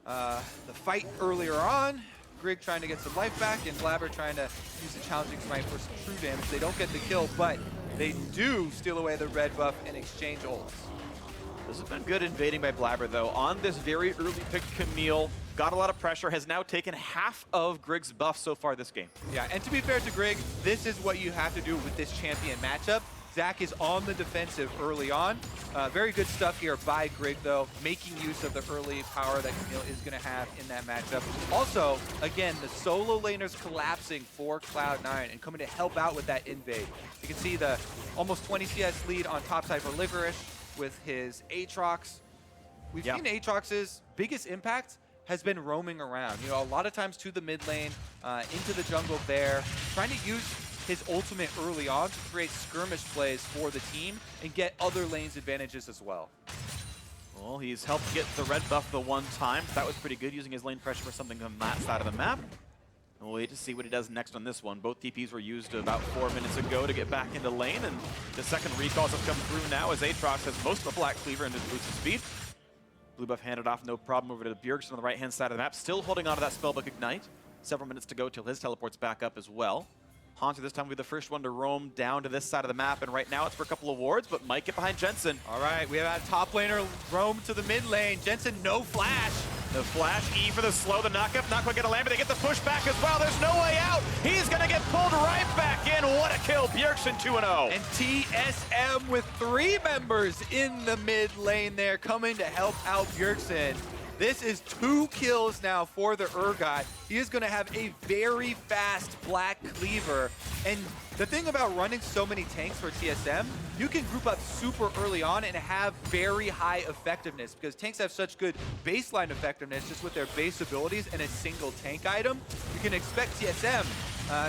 the fight earlier on. Grig trying to get some life back, and Blaber trying to use the challenging smite for some true damage. They don't get the kill, but they do steal away the red buff and exchange ults. This has been good invading by Blaber, though. On this very early pick, Camille got a lot of pressure, has now taken half of Grig's buff so far this game. Yeah, and to be fair to Grig, this is what you have to do with this champion matchup. Zach is on the defensive early on. Very good stuff here by Grig, though, making use of the early power that Camille is going to have in that matchup. Also, again, the solo laners collapsing for Cloud9 and coming to help out with that invade. You can see the almost 20 CS lead on top side for Licorice with his Aatrox. We've seen Aatrox's biggest impact has been roaming around. You know, a lot of times to the mid lane, into the jungle there, trying to use his ultimate early on to create skirmish plays for the team and get other lanes advantages as well. Well, he's helped get the red buff the one time. That was pretty good, using his lane pressure for something on that side of the map. And we'll wait to see what he does next on this one. Both TPs were used about 4 minutes ago to get back into lane, and the second recalls have come through now as Aatrox has most of the Black Cleaver and his boosted speed. Blue buff handed off, no problem, over to Bjergsen on the right-hand side of the map. Still holding on to that Spellbook Ignite. Several minutes to go till his teleport's back up as well. Hauntzer this time will be the first one to roam down to this side of the map, and right now it's for a couple of wards, but might get behind Jensen. All right, we have a top laner roam to the mid lane. Jensen, no flash. The flash, E for the slow, the knockup, not quite gonna land, but they get the push back as well. There's no way out. He's gonna get pulled right back in. What a kill, Bjergsen 2-0. And TSM with 3 members in the mid lane there coming to help out Bjergsen. This is 2 kills now for the Urgot. He is gonna have a very fast Black Cleaver. And the thing about running so many tanks for TSM, you can group up super early on and have very high effectiveness because tanks have such good baseline effectiveness just with their base abilities and a single tank item. You can expect TSM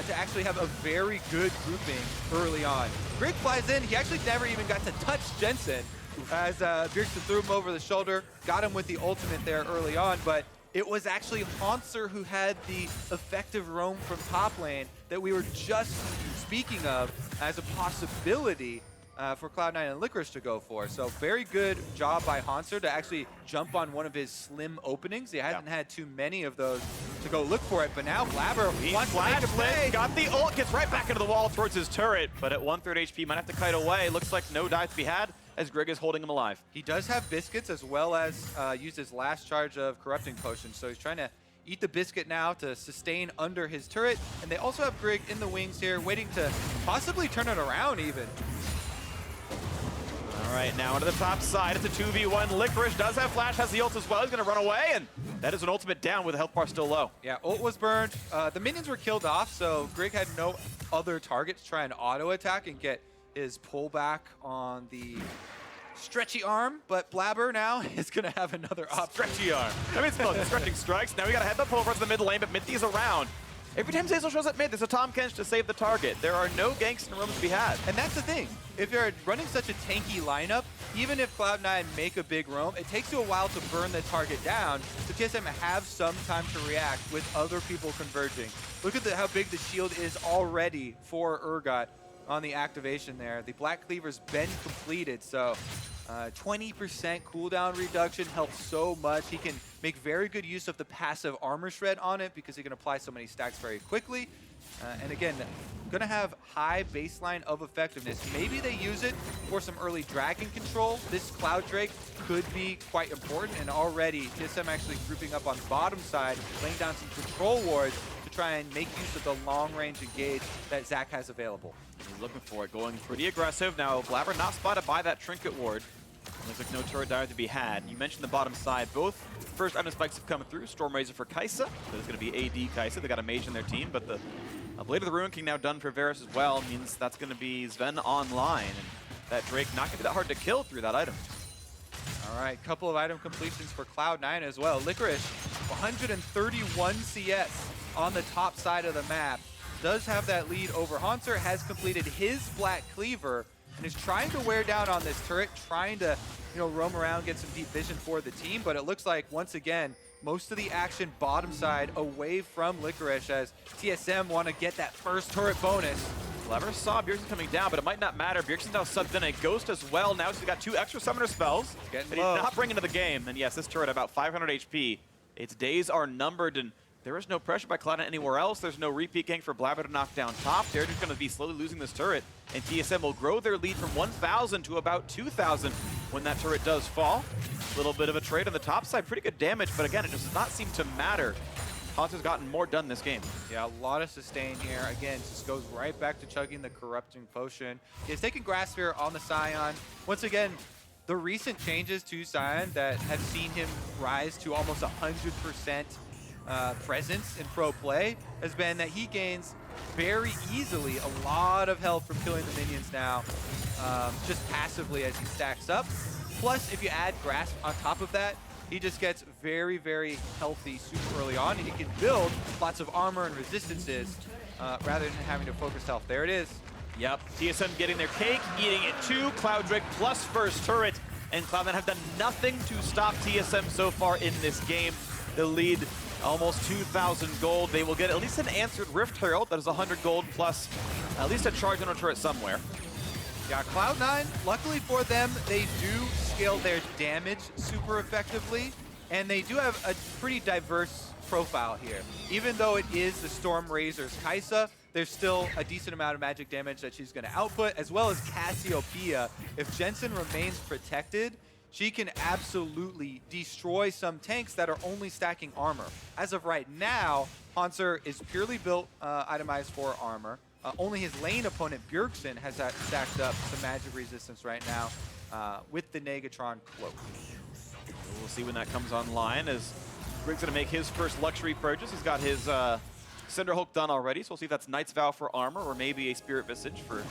to actually have a very good grouping early on. Grig flies in. He actually never even got to touch Jensen as Bjergsen threw him over the shoulder, got him with the ultimate there early on, but it was actually Hauntzer who had the effective roam from top lane that we were just speaking of as a possibility for Cloud9 and Licorice to go for. So very good job by Hauntzer to actually jump on one of his slim openings. He hasn't had too many of those to go look for it, but now Blaber wants to make a play. Got the ult, gets right back into the wall towards his turret, but at 1/3 HP, might have to kite away. Looks like no dive to be had as Grig is holding him alive. He does have biscuits as well as use his last charge of corrupting potion, so he's trying to eat the biscuit now to sustain under his turret. And they also have Grig in the wings here, waiting to possibly turn it around even. All right, now into the top side. It's a 2v1. Licorice does have flash, has the ult as well. He's going to run away, and that is an ultimate down with the health bar still low. Yeah, ult was burned. The minions were killed off, so Grig had no other target to try and auto attack and get his pullback on the stretchy arm, but Blaber now is going to have another option. Stretchy arm. I mean, it's stretching strikes. Now we got to head the pull across the mid lane, but Mithy's around. Every time Zeyzal shows up mid, there's a Tahm Kench to save the target. There are no ganks and roams to be had. And that's the thing. If you're running such a tanky lineup, even if Cloud9 make a big roam, it takes you a while to burn the target down, so TSM have some time to react with other people converging. Look at how big the shield is already for Urgot on the activation there. The Black Cleaver's been completed, so 20% cooldown reduction helps so much. He can make very good use of the passive armor shred on it because he can apply so many stacks very quickly. And again, gonna have high baseline of effectiveness. Maybe they use it for some early dragon control. This Cloud Drake could be quite important, and already TSM actually grouping up on bottom side, laying down some control wards to try and make use of the long range engage that Zach has available. He's looking for it, going pretty aggressive. Now, Blaber not spotted by that trinket ward. Looks like no turret dive to be had. You mentioned the bottom side. Both first item spikes have come through. Storm Razor for Kai'Sa. So it's going to be AD Kai'Sa. They got a mage in their team, but the Blade of the Ruin King now done for Varus as well. Means that's going to be Zven online. And that Drake not going to be that hard to kill through that item. All right, couple of item completions for Cloud9 as well. Licorice, 131 CS on the top side of the map. Does have that lead over Hauntzer, has completed his Black Cleaver, and is trying to wear down on this turret, trying to, roam around, get some deep vision for the team. But it looks like, once again, most of the action bottom side away from Licorice as TSM want to get that first turret bonus. Blaber saw Bjergsen coming down, but it might not matter. Bjergsen's now subbed in a Ghost as well. Now he's got 2 extra summoner spells that he's not bringing to the game. And yes, this turret about 500 HP. Its days are numbered, and there is no pressure by Cloud9 anywhere else. There's no repeat gank for Blaber to knock down top. They're just going to be slowly losing this turret, and TSM will grow their lead from 1,000 to about 2,000 when that turret does fall. A little bit of a trade on the top side. Pretty good damage, but again, it does not seem to matter. Hauntzer's gotten more done this game. Yeah, a lot of sustain here. Again, just goes right back to chugging the corrupting potion. He's taking Grass Sphere on the Sion. Once again, the recent changes to Sion that have seen him rise to almost 100% presence in pro play has been that he gains very easily a lot of health from killing the minions now, just passively as he stacks up. Plus, if you add Grasp on top of that, he just gets very, very healthy super early on, and he can build lots of armor and resistances rather than having to focus health. There it is. Yep, TSM getting their cake, eating it too. Cloud Drake plus first turret, and Cloud9 have done nothing to stop TSM so far in this game. The lead, almost 2,000 gold. They will get at least an answered Rift Herald. That is 100 gold plus at least a charge on a turret somewhere. Yeah, Cloud9, luckily for them, they do scale their damage super effectively, and they do have a pretty diverse profile here. Even though it is the Storm Razor's Kai'Sa, there's still a decent amount of magic damage that she's going to output, as well as Cassiopeia. If Jensen remains protected, she can absolutely destroy some tanks that are only stacking armor. As of right now, Hauntzer is purely built, itemized for armor. Only his lane opponent, Bjergsen, has stacked up some magic resistance right now with the Negatron Cloak. We'll see when that comes online, as Grig's going to make his first luxury purchase. He's got his Cinderhulk done already, so we'll see if that's Knight's Vow for armor or maybe a Spirit Visage for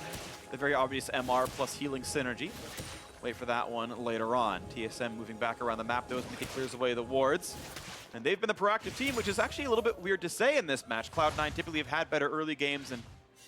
the very obvious MR plus healing synergy. Wait for that one later on. TSM moving back around the map, though, as Mithy clears away the wards. And they've been the proactive team, which is actually a little bit weird to say in this match. Cloud9 typically have had better early games, and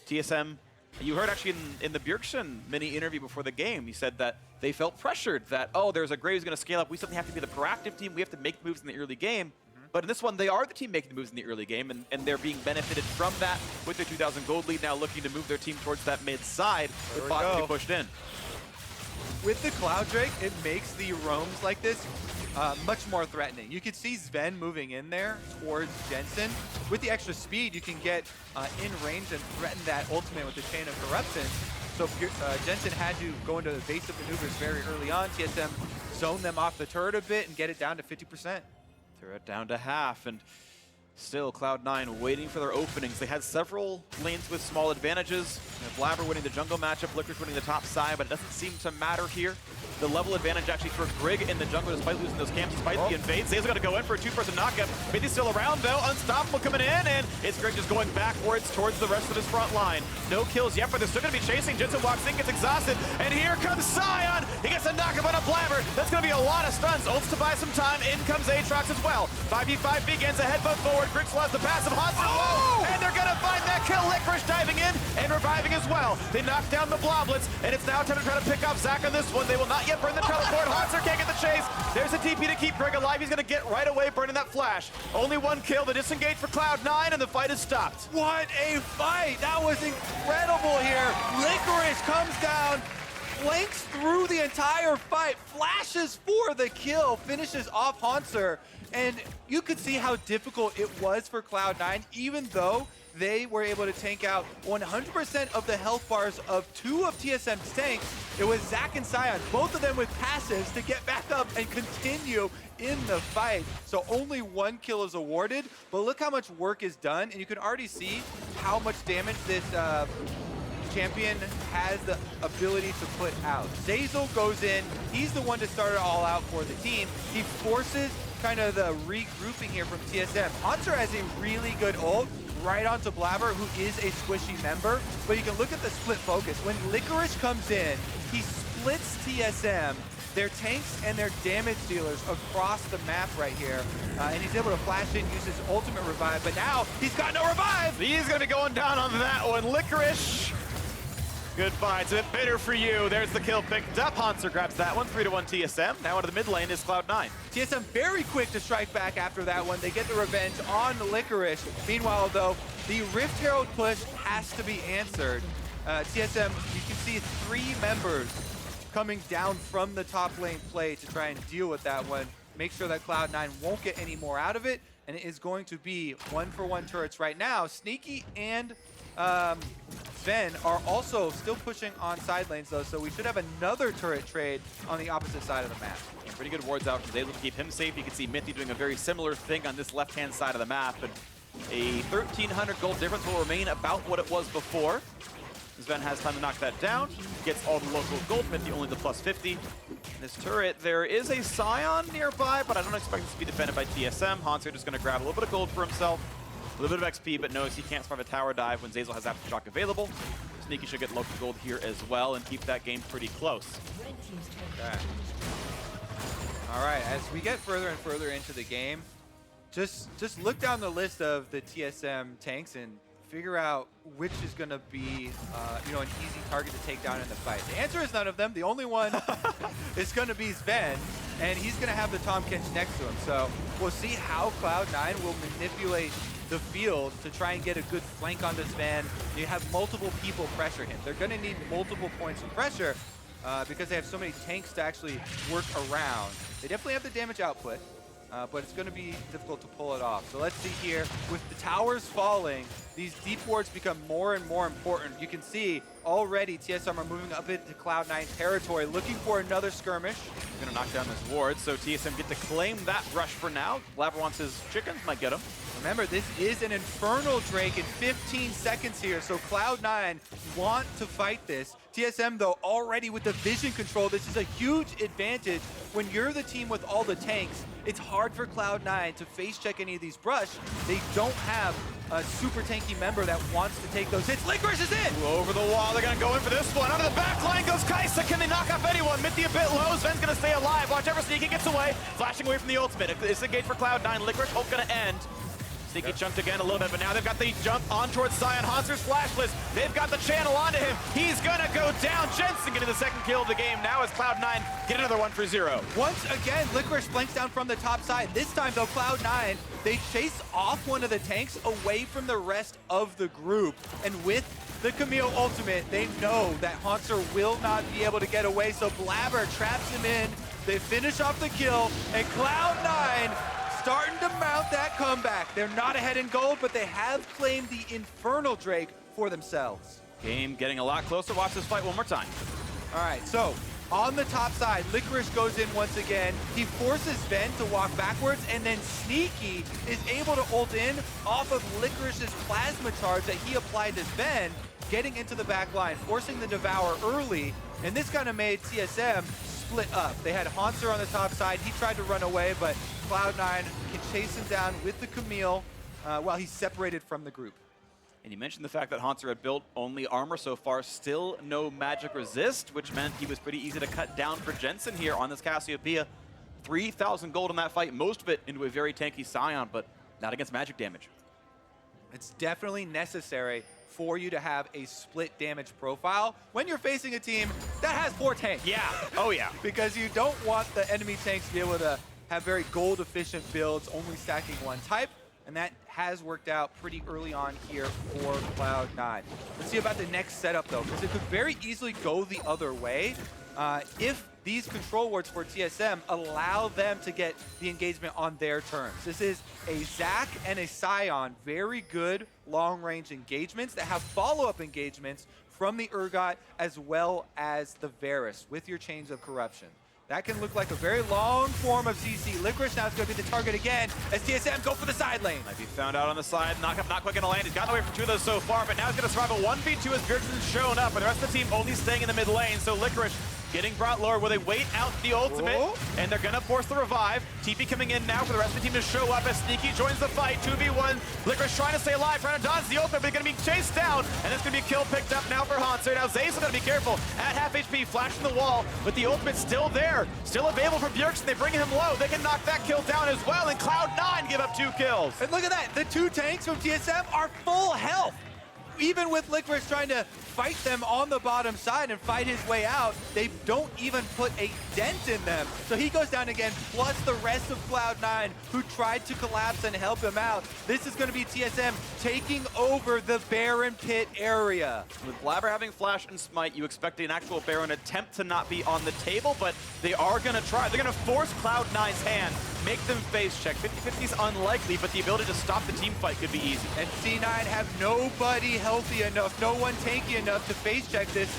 TSM, you heard actually in the Bjergsen mini interview before the game, he said that they felt pressured that, oh, there's a Gray who's going to scale up. We suddenly have to be the proactive team. We have to make moves in the early game. But in this one, they are the team making the moves in the early game, and they're being benefited from that with their 2,000 gold lead, now looking to move their team towards that mid side with bot to be pushed in. With the Cloud Drake, it makes the roams like this much more threatening. You could see Zven moving in there towards Jensen. With the extra speed, you can get in range and threaten that ultimate with the Chain of Corruption. So Jensen had to go into evasive maneuvers very early on. TSM zoned them off the turret a bit and get it down to 50%. Turret down to half, and still Cloud9 waiting for their openings. They had several lanes with small advantages. Blaber winning the jungle matchup, Licorice winning the top side, but it doesn't seem to matter here. The level advantage actually for Grig in the jungle despite losing those camps, despite the invade. Zeyzal going to go in for a two-person knockup. Mithy's still around though, unstoppable coming in, and it's Grig just going backwards towards the rest of his front line. No kills yet, but they're still going to be chasing. Jensen walks in, gets exhausted, and here comes Sion. He gets a knockup on a Blaber. That's going to be a lot of stuns. Ults to buy some time. In comes Aatrox as well. 5v5 begins, a headbutt forward. Grig still has the passive. Hauntzer, and they're going to find that kill. Licorice diving in and reviving as well. They knock down the Bloblets, and it's now time to try to pick off Zach on this one. They will not yet burn the teleport. Hauntzer can't get the chase. There's a TP to keep Grig alive. He's going to get right away burning that flash. Only one kill. The disengage for Cloud9, and the fight is stopped. What a fight! That was incredible here. Licorice comes down, flanks through the entire fight, flashes for the kill, finishes off Hauntzer, and you could see how difficult it was for Cloud9, even though they were able to tank out 100% of the health bars of two of TSM's tanks. It was Zach and Sion, both of them with passives to get back up and continue in the fight. So only one kill is awarded, but look how much work is done, and you can already see how much damage this champion has the ability to put out. Zeyzal goes in, he's the one to start it all out for the team. He forces kind of the regrouping here from TSM. Hauntzer has a really good ult right onto Blaber, who is a squishy member, but you can look at the split focus. When Licorice comes in, he splits TSM, their tanks and their damage dealers across the map right here. And he's able to flash in, use his ultimate revive, but now he's got no revive! He's gonna be going down on that one. Licorice. Goodbye. It's a bit bitter for you. There's the kill picked up. Hauntzer grabs that one. 3-1 TSM. Now into the mid lane is Cloud9. TSM very quick to strike back after that one. They get the revenge on Licorice. Meanwhile, though, the Rift Herald push has to be answered. TSM, you can see 3 members coming down from the top lane play to try and deal with that one. Make sure that Cloud9 won't get any more out of it, and it is going to be 1-for-1 turrets right now. Sneaky and Zven are also still pushing on side lanes though, so we should have another turret trade on the opposite side of the map. Yeah, pretty good wards out from Zeyzal to keep him safe. You can see Mithy doing a very similar thing on this left-hand side of the map, and a 1,300 gold difference will remain about what it was before. Zven has time to knock that down, gets all the local gold, Mithy only the plus 50. This turret, there is a Sion nearby, but I don't expect this to be defended by TSM. Hauntzer just going to grab a little bit of gold for himself. A little bit of XP, but knows he can't survive a tower dive when Zeyzal has Aftershock available. Sneaky should get local gold here as well and keep that game pretty close. Okay. All right, as we get further and further into the game, just look down the list of the TSM tanks and figure out which is going to be an easy target to take down in the fight. The answer is none of them. The only one is going to be Zven, and he's going to have the Tahm Kench next to him. So we'll see how Cloud9 will manipulate the field to try and get a good flank onto Zven. You have multiple people pressure him. They're going to need multiple points of pressure because they have so many tanks to actually work around. They definitely have the damage output. but it's going to be difficult to pull it off. So let's see here. With the towers falling, these deep wards become more and more important. You can see already TSM are moving up into Cloud9 territory, looking for another skirmish. Gonna knock down this ward, so TSM get to claim that rush for now. Blaber wants his chickens, might get him. Remember, this is an Infernal Drake in 15 seconds here, so Cloud9 want to fight this. TSM, though, already with the vision control, this is a huge advantage. When you're the team with all the tanks, it's hard for Cloud9 to face check any of these brush. They don't have a super tanky member that wants to take those hits. Licorice is in! Over the wall, they're gonna go in for this one. Under the back line goes Kaisa. Can they knock off anyone? Mithy a bit low. Zven's gonna stay alive. Watch ever sneaky gets away. Flashing away from the ultimate. It's a gate for Cloud9. Licorice ult gonna end. Sneaky chunked again a little bit, but now they've got the jump on towards Sion. Hauntzer's flashless. They've got the channel onto him. He's gonna go down. Jensen getting the second kill of the game. Now as Cloud9 get another one for 0. Once again, Licorice flanks down from the top side. This time, though, Cloud9, they chase off one of the tanks away from the rest of the group. And with the Camille ultimate, they know that Hauntzer will not be able to get away, so Blaber traps him in. They finish off the kill, and Cloud9 starting to mount that comeback. They're not ahead in gold, but they have claimed the Infernal Drake for themselves. Game getting a lot closer. Watch this fight one more time. All right, so on the top side, Licorice goes in once again. He forces Zven to walk backwards, and then Sneaky is able to ult in off of Licorice's plasma charge that he applied to Zven, getting into the back line, forcing the Devour early, and this kind of made TSM split up. They had Hauntzer on the top side. He tried to run away, but Cloud9 can chase him down with the Camille while he's separated from the group. And you mentioned the fact that Hauntzer had built only armor so far, still no magic resist, which meant he was pretty easy to cut down for Jensen here on this Cassiopeia. 3,000 gold in that fight, most of it into a very tanky Sion, but not against magic damage. It's definitely necessary for you to have a split damage profile when you're facing a team that has 4 tanks. Yeah, oh yeah. Because you don't want the enemy tanks to be able to have very gold efficient builds, only stacking one type, and that has worked out pretty early on here for Cloud9. Let's see about the next setup though, because it could very easily go the other way if these control wards for TSM allow them to get the engagement on their terms. This is a Zac and a Sion, very good long-range engagements that have follow-up engagements from the Urgot as well as the Varus with your Chains of Corruption. That can look like a very long form of CC. Licorice now is going to be the target again as TSM go for the side lane. Might be found out on the side. Knockup not quite going to land. He's gotten away from 2 of those so far, but now he's going to survive a 1v2 as Bjergsen's shown up, and the rest of the team only staying in the mid lane. So Licorice getting brought lower where they wait out the ultimate, and they're going to force the revive. TP coming in now for the rest of the team to show up as Sneaky joins the fight. 2v1. Licorice trying to stay alive, trying to dodge the ultimate, but he's going to be chased down, and it's going to be a kill picked up now for Hauntzer. Now Zeyzal got to be careful. At half HP, flashing the wall, but the ultimate's still there. Still available for Bjergsen. They bring him low. They can knock that kill down as well, and Cloud9 give up 2 kills. And look at that. The 2 tanks from TSM are full health. Even with Licorice trying to fight them on the bottom side and fight his way out, they don't even put a dent in them. So he goes down again, plus the rest of Cloud9 who tried to collapse and help him out. This is going to be TSM taking over the Baron Pit area. With Blaber having Flash and Smite, you expect an actual Baron attempt to not be on the table, but they are going to try. They're going to force Cloud9's hand, make them face check. 50-50 is unlikely, but the ability to stop the team fight could be easy. And C9 have nobody healthy enough, no one tanky enough to face check this.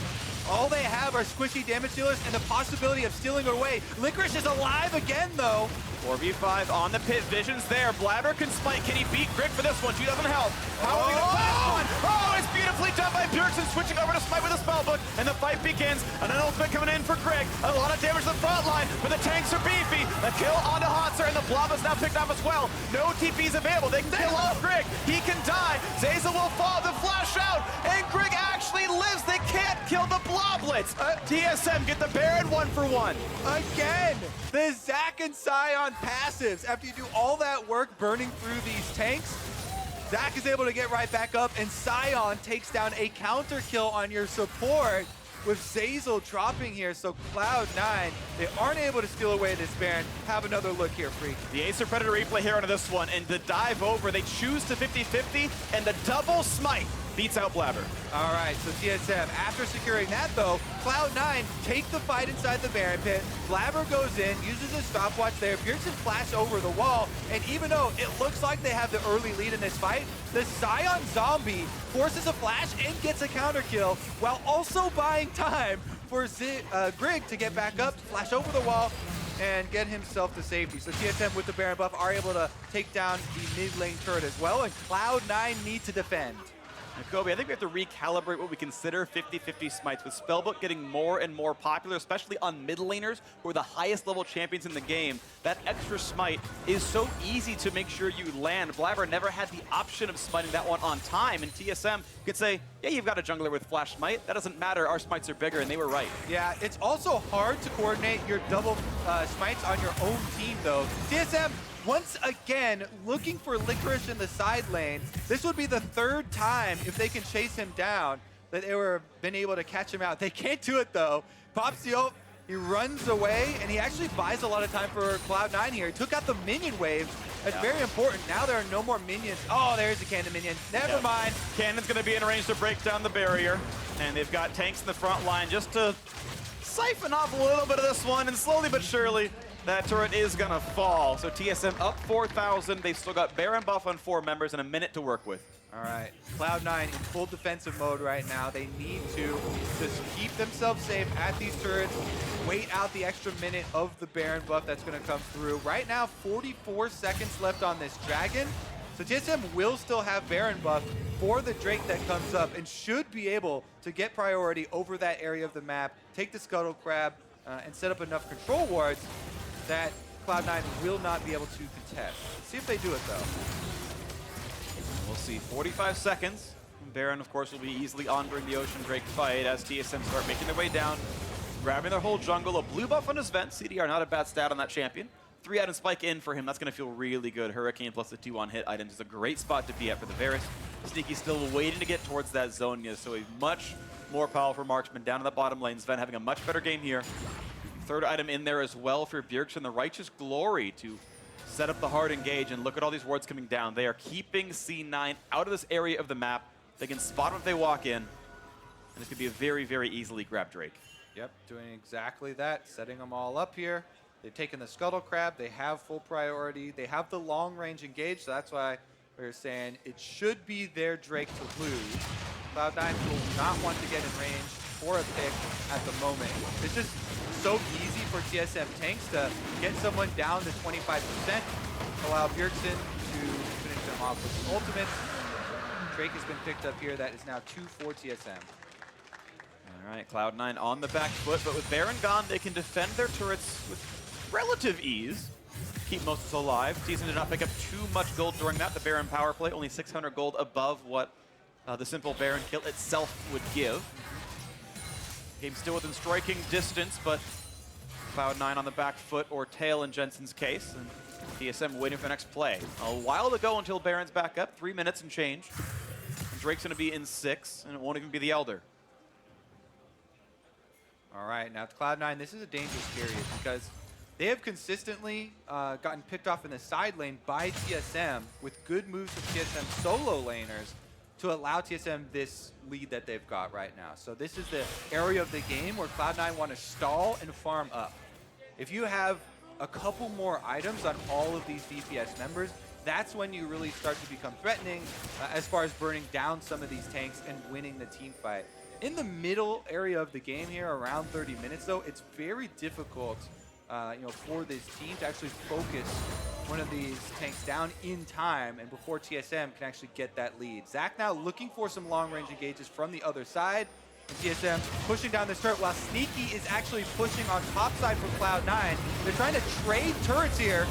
All they have are squishy damage dealers and the possibility of stealing away. Licorice is alive again, though. 4v5 on the pit. Vision's there. Blaber can smite. Can he beat Grig for this one? She doesn't help. How are we going to last one? Oh, it's beautifully done by Bjergsen, switching over to smite with a spellbook, and the fight begins. And an ultimate coming in for Grig. A lot of damage to the front line, but the tanks are beefy. A kill onto Hauntzer, and the blob is now picked up as well. No TP's available. They can kill off Grig. He can die. Zeyzal will fall. The flash out, and Grig actually lives. They can't kill the bloblets. TSM get the Baron 1-for-1. Again, the Zac and Sion passives. After you do all that work burning through these tanks, Zac is able to get right back up, and Sion takes down a counter kill on your support with Zeyzal dropping here. So Cloud9, they aren't able to steal away this Baron. Have another look here, Freak. The Acer Predator replay here onto this one, and the dive over, they choose to 50-50, and the double smite beats out Blaber. All right, so TSM, after securing that though, Cloud9 take the fight inside the Baron pit. Blaber goes in, uses a stopwatch there. Bjergsen flash over the wall, and even though it looks like they have the early lead in this fight, the Sion zombie forces a flash and gets a counter kill, while also buying time for Grig to get back up, flash over the wall, and get himself to safety. So TSM with the Baron buff are able to take down the mid lane turret as well, and Cloud9 need to defend. And Kobe, I think we have to recalibrate what we consider 50-50 smites, with Spellbook getting more and more popular, especially on mid laners who are the highest level champions in the game. That extra smite is so easy to make sure you land. Blaber never had the option of smiting that one on time, and TSM could say, yeah, you've got a jungler with flash smite. That doesn't matter, our smites are bigger, and they were right. Yeah, it's also hard to coordinate your double smites on your own team though. TSM, once again, looking for Licorice in the side lane. This would be the third time, if they can chase him down, that they were been able to catch him out. They can't do it though. Pops the ult, he runs away, and he actually buys a lot of time for Cloud9 here. He took out the minion waves. That's very important. Now there are no more minions. Oh, there's a cannon minion. Never mind. Cannon's gonna be in range to break down the barrier, and they've got tanks in the front line just to siphon off a little bit of this one, and slowly but surely, that turret is gonna fall. So TSM up 4,000. They've still got Baron buff on 4 members and a minute to work with. All right, Cloud9 in full defensive mode right now. They need to just keep themselves safe at these turrets, wait out the extra minute of the Baron buff that's gonna come through. Right now, 44 seconds left on this Dragon. So TSM will still have Baron buff for the Drake that comes up and should be able to get priority over that area of the map, take the Scuttle Crab, and set up enough control wards that Cloud9 will not be able to contest. Let's see if they do it though. We'll see. 45 seconds. Baron, of course, will be easily on during the Ocean Drake fight as TSM start making their way down, grabbing their whole jungle. A blue buff on his Zven. CDR, not a bad stat on that champion. 3-item spike in for him. That's going to feel really good. Hurricane plus the 2-on hit items is a great spot to be at for the Varus. Sneaky still waiting to get towards that Zonia, so a much more powerful marksman down in the bottom lane. Zven having a much better game here. 3rd item in there as well for Bjergsen, the Righteous Glory, to set up the hard engage, and look at all these wards coming down. They are keeping C9 out of this area of the map. They can spot them if they walk in, and this could be a very, very easily grabbed Drake. Yep, doing exactly that, setting them all up here. They've taken the Scuttle Crab, they have full priority, they have the long range engage, so that's why we're saying it should be their Drake to lose. Cloud9 will not want to get in range for a pick at the moment. It's just so easy for TSM tanks to get someone down to 25%, allow Bjergsen to finish them off with the ultimate. Drake has been picked up here. That is now 2 for TSM. All right, Cloud9 on the back foot, but with Baron gone, they can defend their turrets with relative ease. Keep most alive. TSM did not pick up too much gold during that. The Baron power play, only 600 gold above what the simple Baron kill itself would give. Game still within striking distance, but Cloud9 on the back foot, or tail in Jensen's case, and TSM waiting for the next play. A while to go until Baron's back up, 3 minutes and change. And Drake's gonna be in 6, and it won't even be the Elder. All right, now Cloud9, this is a dangerous period because they have consistently gotten picked off in the side lane by TSM with good moves of TSM solo laners to allow TSM this lead that they've got right now. So this is the area of the game where Cloud9 want to stall and farm up. If you have a couple more items on all of these DPS members, that's when you really start to become threatening as far as burning down some of these tanks and winning the team fight. In the middle area of the game here, around 30 minutes though, it's very difficult for this team to actually focus one of these tanks down in time and before TSM can actually get that lead. Zach now looking for some long-range engages from the other side. And TSM pushing down this turret while Sneaky is actually pushing on top side for Cloud9. They're trying to trade turrets here.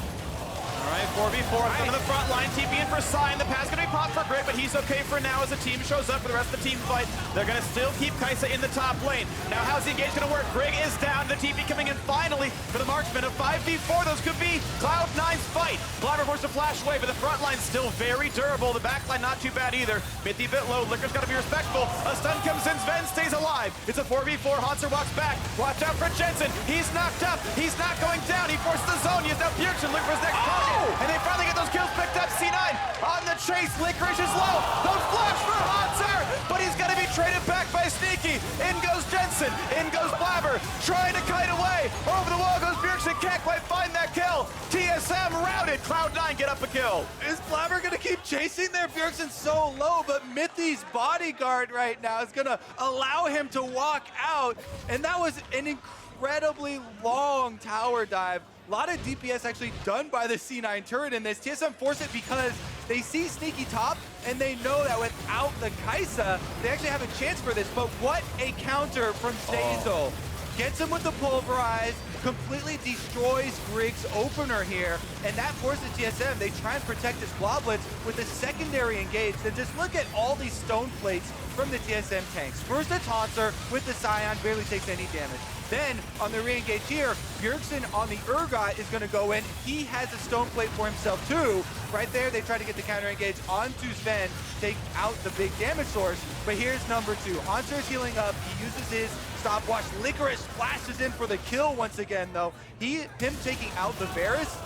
All right, 4v4 from the front line. TP in for Sion. The pass going to be popped for Grig, but he's okay for now as the team shows up for the rest of the team fight. They're going to still keep Kai'Sa in the top lane. Now, how's the engage going to work? Grig is down. The TP coming in finally for the marksman. A 5v4. Those could be Cloud9's fight. Blaber forced to flash away, but the front line's still very durable. The back line not too bad either. Mithy a bit low. Licorice got to be respectful. A stun comes in. Zven stays alive. It's a 4v4. Hauntzer walks back. Watch out for Jensen. He's knocked up. He's not going down. He forces the zone. He's now Bjergsen looking for his next target. And they finally get those kills picked up. C9 on the chase. Licorice is low. The flash for Hauntzer. but he's going to be traded back by Sneaky. In goes Jensen, in goes Blaber, trying to kite away. Over the wall goes Bjergsen, can't quite find that kill. TSM routed, Cloud9 get up a kill. Is Blaber gonna keep chasing there? Bjergsen's so low, but Mithy's bodyguard right now is gonna allow him to walk out. And that was an incredibly long tower dive. A lot of DPS actually done by the C9 turret in this. TSM force it because they see Sneaky top, and they know that without the Kai'Sa, they actually have a chance for this. But what a counter from Zeyzal. Gets him with the pulverize, completely destroys Grig's opener here, and that forces TSM. They try and protect his bloblets with a secondary engage. And just look at all these stone plates from the TSM tanks. First it's Hauntzer with the Sion, barely takes any damage. Then on the re-engage here, Bjergsen on the Urgot is gonna go in. He has a stone plate for himself too. Right there, they try to get the counter engage onto Zven, take out the big damage source. But here's number 2. Hauntzer is healing up. He uses his stopwatch. Licorice flashes in for the kill once again though. Him taking out the Varus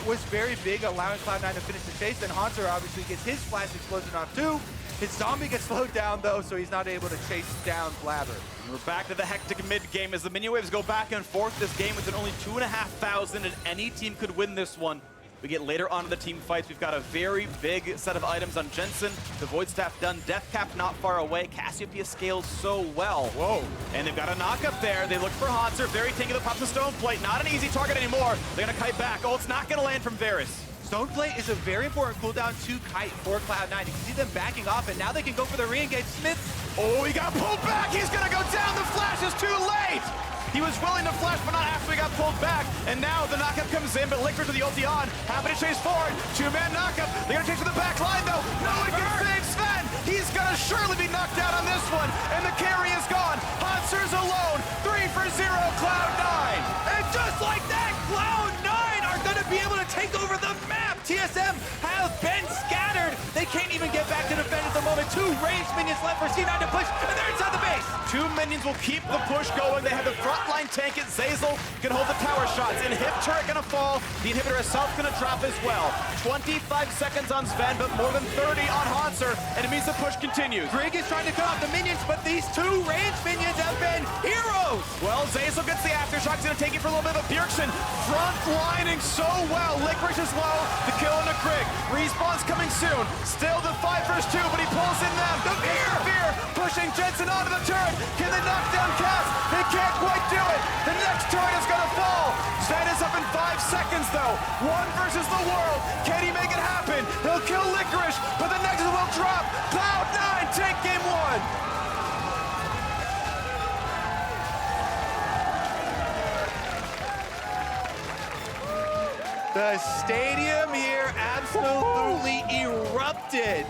was very big, allowing Cloud9 to finish the chase. Then Hauntzer obviously gets his flash explosion off too. His zombie gets slowed down though, so he's not able to chase down Blaber. We're back to the hectic mid-game as the minion waves go back and forth. This game is at only 2,500, and any team could win this one. We get later on in the team fights. We've got a very big set of items on Jensen. The Void Staff done. Death Cap not far away. Cassiopeia scales so well. Whoa. And they've got a knock up there. They look for Hauntzer. Very tanky that pops a stone plate. Not an easy target anymore. They're going to kite back. Oh, it's not going to land from Varus. Stone plate is a very important cooldown to kite for Cloud9. You can see them backing off, and now they can go for the re-engage. Smith. Oh, he got pulled back. He's going to go down. The flash is too late. He was willing to flash, but not after he got pulled back. And now the knockup comes in, but Licorice with the ulti on. Happy to chase forward. 2-man knockup. They're going to chase to the back line, though. No one can save Zven. He's going to surely be knocked out on this one. And the carry is gone. Hauntzer's alone. 3 for 0, Cloud9. And just like that, Cloud9 are going to be able to take over the map. TSM have been scattered. They can't even get back to defend at the moment. 2 ranged minions left for C9 to push, and they're inside the base. 2 minions will keep the push going. They have the frontline tank it. Zeyzal can hold the tower shots. Inhib turret gonna fall. The inhibitor itself gonna drop as well. 25 seconds on Zven, but more than 30 on Hauntzer, and it means the push continues. Grig is trying to cut off the minions, but these 2 ranged minions have been heroes. Well, Zeyzal gets the aftershock. He's gonna take it for a little bit of a Bjergsen. Front lining so well. Licorice is low. The kill into Grig. Respawn's coming soon. Still the 5 vs 2, but he pulls in them. The fear pushing Jensen onto the turret. Can they knock down Cass? They can't quite do it. The next turret is gonna fall. Zven is up in 5 seconds though. 1 versus the world. Can he make it happen? He'll kill Licorice, but the Nexus will drop. Cloud9 take game 1. The stadium here absolutely erupted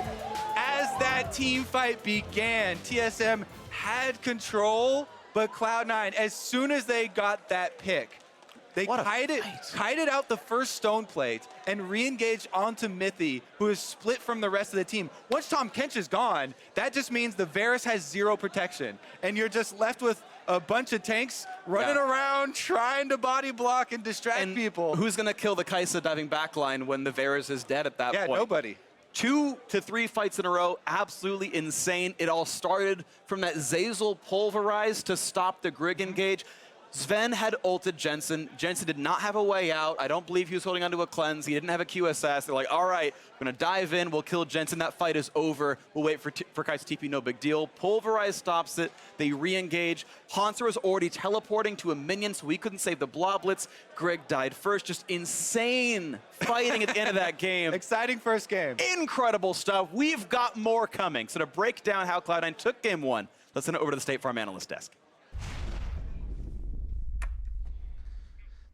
as that team fight began. TSM had control, but Cloud9, as soon as they got that pick, they kited out the first stone plate and re-engaged onto Mithy, who is split from the rest of the team. Once Tahm Kench is gone, that just means the Varus has 0 protection, and you're just left with a bunch of tanks running around trying to body block and distract people. Who's gonna kill the Kai'Sa diving backline when the Varus is dead at that point? Yeah, nobody. 2 to 3 fights in a row, absolutely insane. It all started from that Zeyzal pulverize to stop the Grig engage. Zven had ulted Jensen. Jensen did not have a way out. I don't believe he was holding onto a cleanse. He didn't have a QSS. They're like, all right, we're gonna dive in. We'll kill Jensen. That fight is over. We'll wait for Kai'Sa TP, no big deal. Pulverize stops it. They re-engage. Hauntzer was already teleporting to a minion, so we couldn't save the bloblets. Grig died first. Just insane fighting at the end of that game. Exciting first game. Incredible stuff. We've got more coming. So to break down how Cloud9 took game 1, let's send it over to the State Farm analyst desk.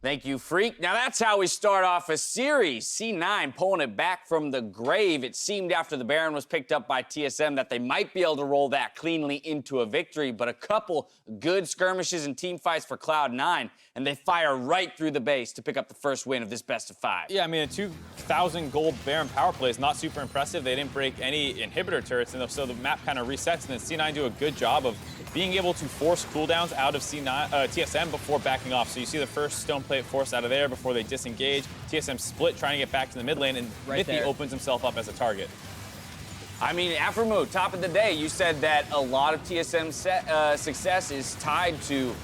Thank you, Freak. Now that's how we start off a series. C9 pulling it back from the grave. It seemed after the Baron was picked up by TSM that they might be able to roll that cleanly into a victory, but a couple good skirmishes and team fights for Cloud9, and they fire right through the base to pick up the first win of this best of 5. Yeah, I mean, a 2,000 gold Baron power play is not super impressive. They didn't break any inhibitor turrets, and so the map kind of resets, and then C9 do a good job of being able to force cooldowns out of TSM before backing off. So you see the first stone plate forced out of there before they disengage. TSM split trying to get back to the mid lane, and Mithy opens himself up as a target. I mean, Aframu, top of the day, you said that a lot of TSM's success is tied to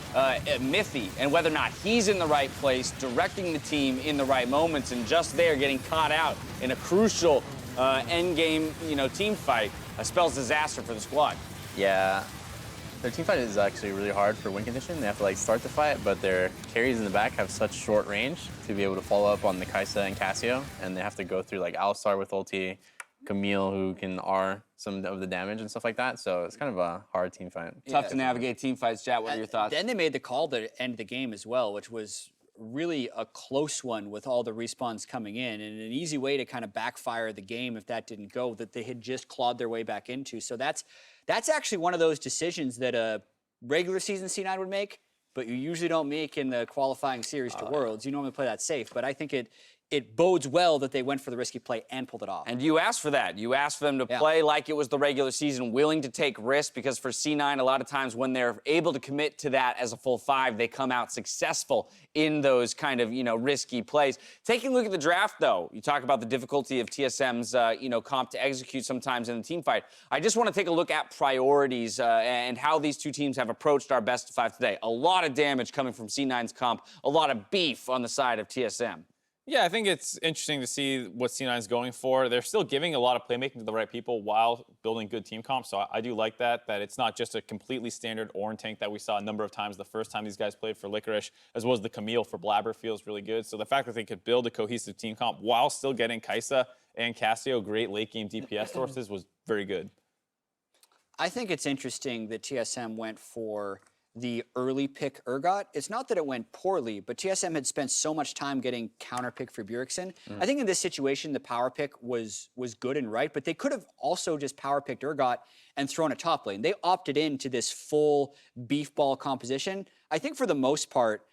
Mithy and whether or not he's in the right place, directing the team in the right moments, and just there getting caught out in a crucial end game, team fight spells disaster for the squad. Yeah, their team fight is actually really hard for win condition. They have to start the fight, but their carries in the back have such short range to be able to follow up on the Kaisa and Cassio, and they have to go through Alistar with ulti, Camille, who can R some of the damage and stuff like that. So it's kind of a hard team fight. Tough to navigate team fights. Chat, what are your thoughts? Then they made the call to end the game as well, which was really a close one with all the respawns coming in, and an easy way to kind of backfire the game if that didn't go, that they had just clawed their way back into. So that's actually one of those decisions that a regular season C9 would make, but you usually don't make in the qualifying series to Worlds. You normally play that safe, but I think it bodes well that they went for the risky play and pulled it off. And you asked for that. You asked for them to play like it was the regular season, willing to take risks, because for C9, a lot of times when they're able to commit to that as a full 5, they come out successful in those kind of, risky plays. Taking a look at the draft, though, you talk about the difficulty of TSM's, comp to execute sometimes in the team fight. I just want to take a look at priorities and how these two teams have approached our best of 5 today. A lot of damage coming from C9's comp, a lot of beef on the side of TSM. Yeah, I think it's interesting to see what C9 is going for. They're still giving a lot of playmaking to the right people while building good team comps, so I do like that it's not just a completely standard Ornn tank that we saw a number of times the first time these guys played for Licorice, as well as the Camille for Blaber feels really good. So the fact that they could build a cohesive team comp while still getting Kaisa and Cassio, great late-game DPS sources, was very good. I think it's interesting that TSM went for the early pick Urgot. It's not that it went poorly, but TSM had spent so much time getting counter pick for Bjergsen. I think in this situation, the power pick was good and right, but they could have also just power picked Urgot and thrown a top lane. They opted into this full beef ball composition. I think for the most part,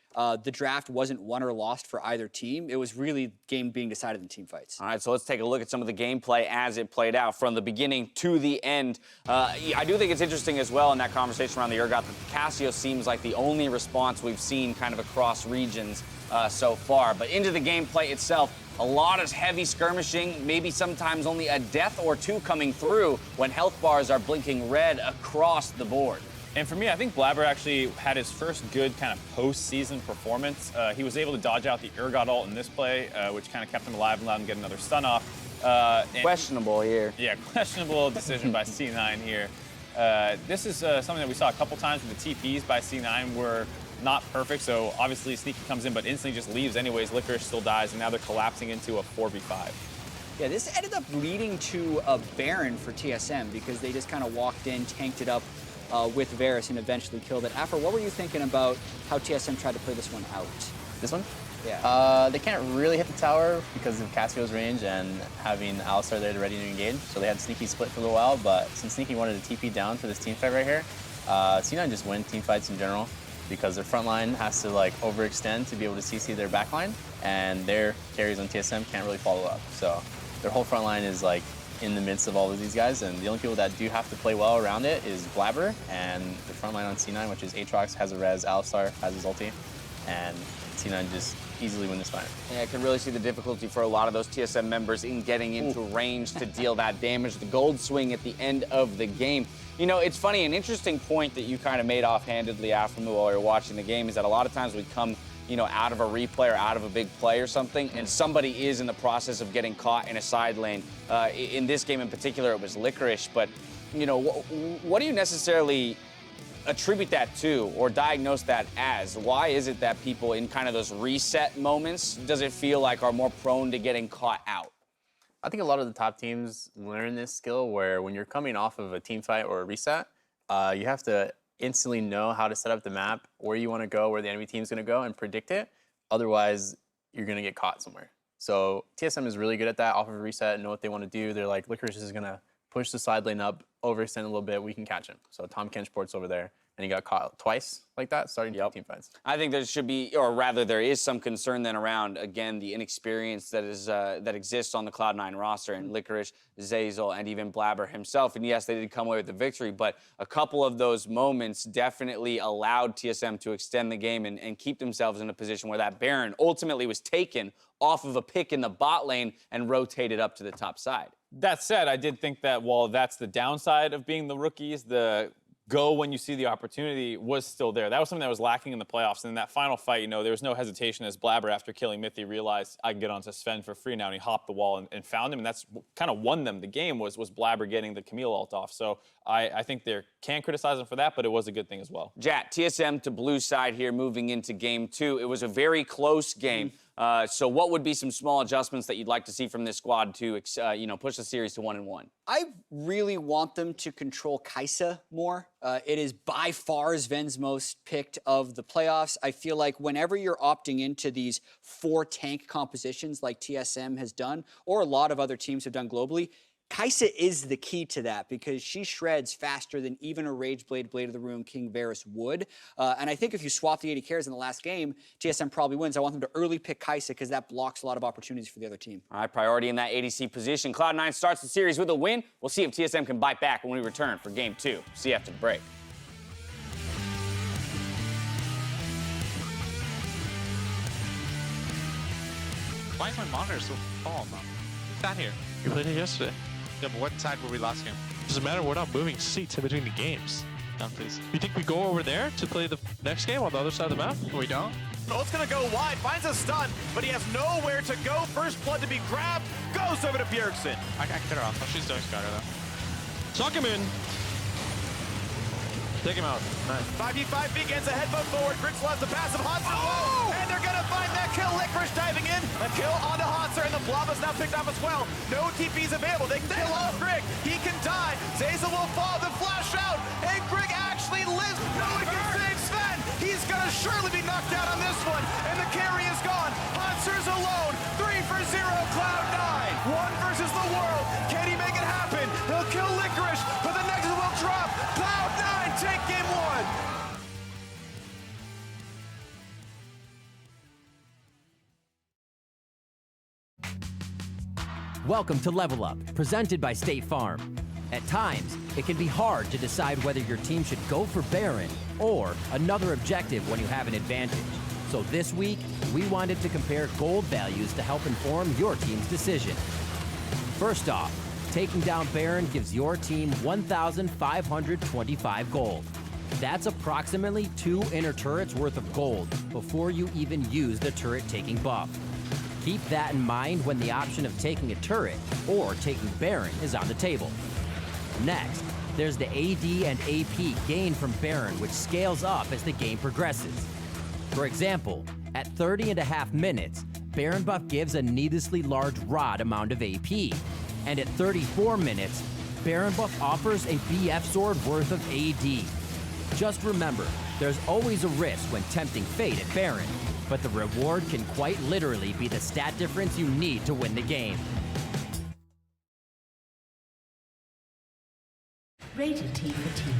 the draft wasn't won or lost for either team. It was really game being decided in team fights. All right, so let's take a look at some of the gameplay as it played out from the beginning to the end. I do think it's interesting as well in that conversation around the Urgot that Cassio seems like the only response we've seen kind of across regions so far. But into the gameplay itself, a lot of heavy skirmishing, maybe sometimes only a death or two coming through when health bars are blinking red across the board. And for me, I think Blaber actually had his first good kind of post-season performance. He was able to dodge out the Urgot ult in this play, which kind of kept him alive and allowed him to get another stun off. Questionable here. Yeah, questionable decision by C9 here. This is something that we saw a couple times with the TPs by C9 were not perfect, so obviously Sneaky comes in but instantly just leaves anyways. Licorice still dies, and now they're collapsing into a 4v5. Yeah, this ended up leading to a Baron for TSM because they just kind of walked in, tanked it up with Varus and eventually killed it. Afra, what were you thinking about how TSM tried to play this one out? This one? Yeah. They can't really hit the tower because of Cassio's range and having Alistar there ready to engage. So they had Sneaky split for a little while, but since Sneaky wanted to TP down for this team fight right here, C9 just win team fights in general because their front line has to overextend to be able to CC their back line, and their carries on TSM can't really follow up. So their whole front line is in the midst of all of these guys, and the only people that do have to play well around it is Blaber and the front line on C9, which is Aatrox, has a res, Alistar has his ulti, and C9 just easily win this fight. Yeah, I can really see the difficulty for a lot of those TSM members in getting into range to deal that damage. The gold swing at the end of the game. It's funny, an interesting point that you kind of made offhandedly, Aframu, while you're watching the game is that a lot of times we come out of a replay or out of a big play or something, and somebody is in the process of getting caught in a side lane. In this game in particular, it was Licorice, but, what do you necessarily attribute that to or diagnose that as? Why is it that people in kind of those reset moments, does it feel like are more prone to getting caught out? I think a lot of the top teams learn this skill where when you're coming off of a team fight or a reset, you have to instantly know how to set up the map, where you want to go, where the enemy team's going to go, and predict it. Otherwise, you're going to get caught somewhere. So TSM is really good at that off of a reset and know what they want to do. They're like, Licorice is going to push the side lane up, overextend a little bit, we can catch him. So Tahm Kench ports over there, and he got caught twice like that, starting team fights. I think there should be, or rather there is some concern then around, again, the inexperience that is that exists on the Cloud9 roster, and Licorice, Zeyzal, and even Blaber himself. And yes, they did come away with the victory, but a couple of those moments definitely allowed TSM to extend the game and keep themselves in a position where that Baron ultimately was taken off of a pick in the bot lane and rotated up to the top side. That said, I did think that while that's the downside of being the rookies, the go when you see the opportunity was still there. That was something that was lacking in the playoffs. And in that final fight, you know, there was no hesitation as Blaber, after killing Mithy, realized I can get onto Zven for free now, and he hopped the wall and found him, and that's kind of won them the game, was Blaber getting the Camille ult off. So I think they can criticize him for that, but it was a good thing as well. Jat, TSM to blue side here moving into game 2. It was a very close game. So what would be some small adjustments that you'd like to see from this squad to, you know, push the series to 1-1? I really want them to control Kai'Sa more. It is by far Zven's most picked of the playoffs. I feel like whenever you're opting into these 4 tank compositions like TSM has done, or a lot of other teams have done globally, Kai'Sa is the key to that because she shreds faster than even a Rageblade Blade of the Ruin King Varus would. And I think if you swap the AD carries in the last game, TSM probably wins. I want them to early pick Kai'Sa because that blocks a lot of opportunities for the other team. All right, priority in that ADC position. Cloud9 starts the series with a win. We'll see if TSM can bite back when we return for game 2. See you after the break. Why is my monitor so tall now? What's that here? You played it yesterday. Yeah, but what side were we last game? Doesn't matter, we're not moving seats in between the games. Down, please. You think we go over there to play the next game on the other side of the map? We don't? Ult's gonna go wide, finds a stun, but he has nowhere to go. First blood to be grabbed, goes over to Bjergsen. I can get her off. Oh, she's doing better though. Suck him in. Take him out. Nice. 5v5 begins a headbutt forward. Grig still has the passive Hauntzer. Oh! And they're gonna find that kill. Licorice diving in. A kill onto Hauntzer, and the Blaber's now picked up as well. No TP's available. They can kill off Grig. He can die. Zeyzal will fall. The flash out. And Grig actually lives. No one can save Zven. He's gonna surely be knocked out on this one. And the carry is gone. Hauntzer's alone. 3 for 0. Cloud9. 1 versus the world. Can he make it happen? He'll kill Licorice, but the next will drop. Cloud9 take game 1. Welcome to Level Up, presented by State Farm. At times, it can be hard to decide whether your team should go for Baron or another objective when you have an advantage. So this week, we wanted to compare gold values to help inform your team's decision. First off, taking down Baron gives your team 1,525 gold. That's approximately 2 inner turrets worth of gold before you even use the turret taking buff. Keep that in mind when the option of taking a turret or taking Baron is on the table. Next, there's the AD and AP gain from Baron, which scales up as the game progresses. For example, at 30.5 minutes, Baron buff gives a needlessly large rod amount of AP, and at 34 minutes, Baron buff offers a BF sword worth of AD. Just remember, there's always a risk when tempting fate at Baron, but the reward can quite literally be the stat difference you need to win the game. Rated T for Teen.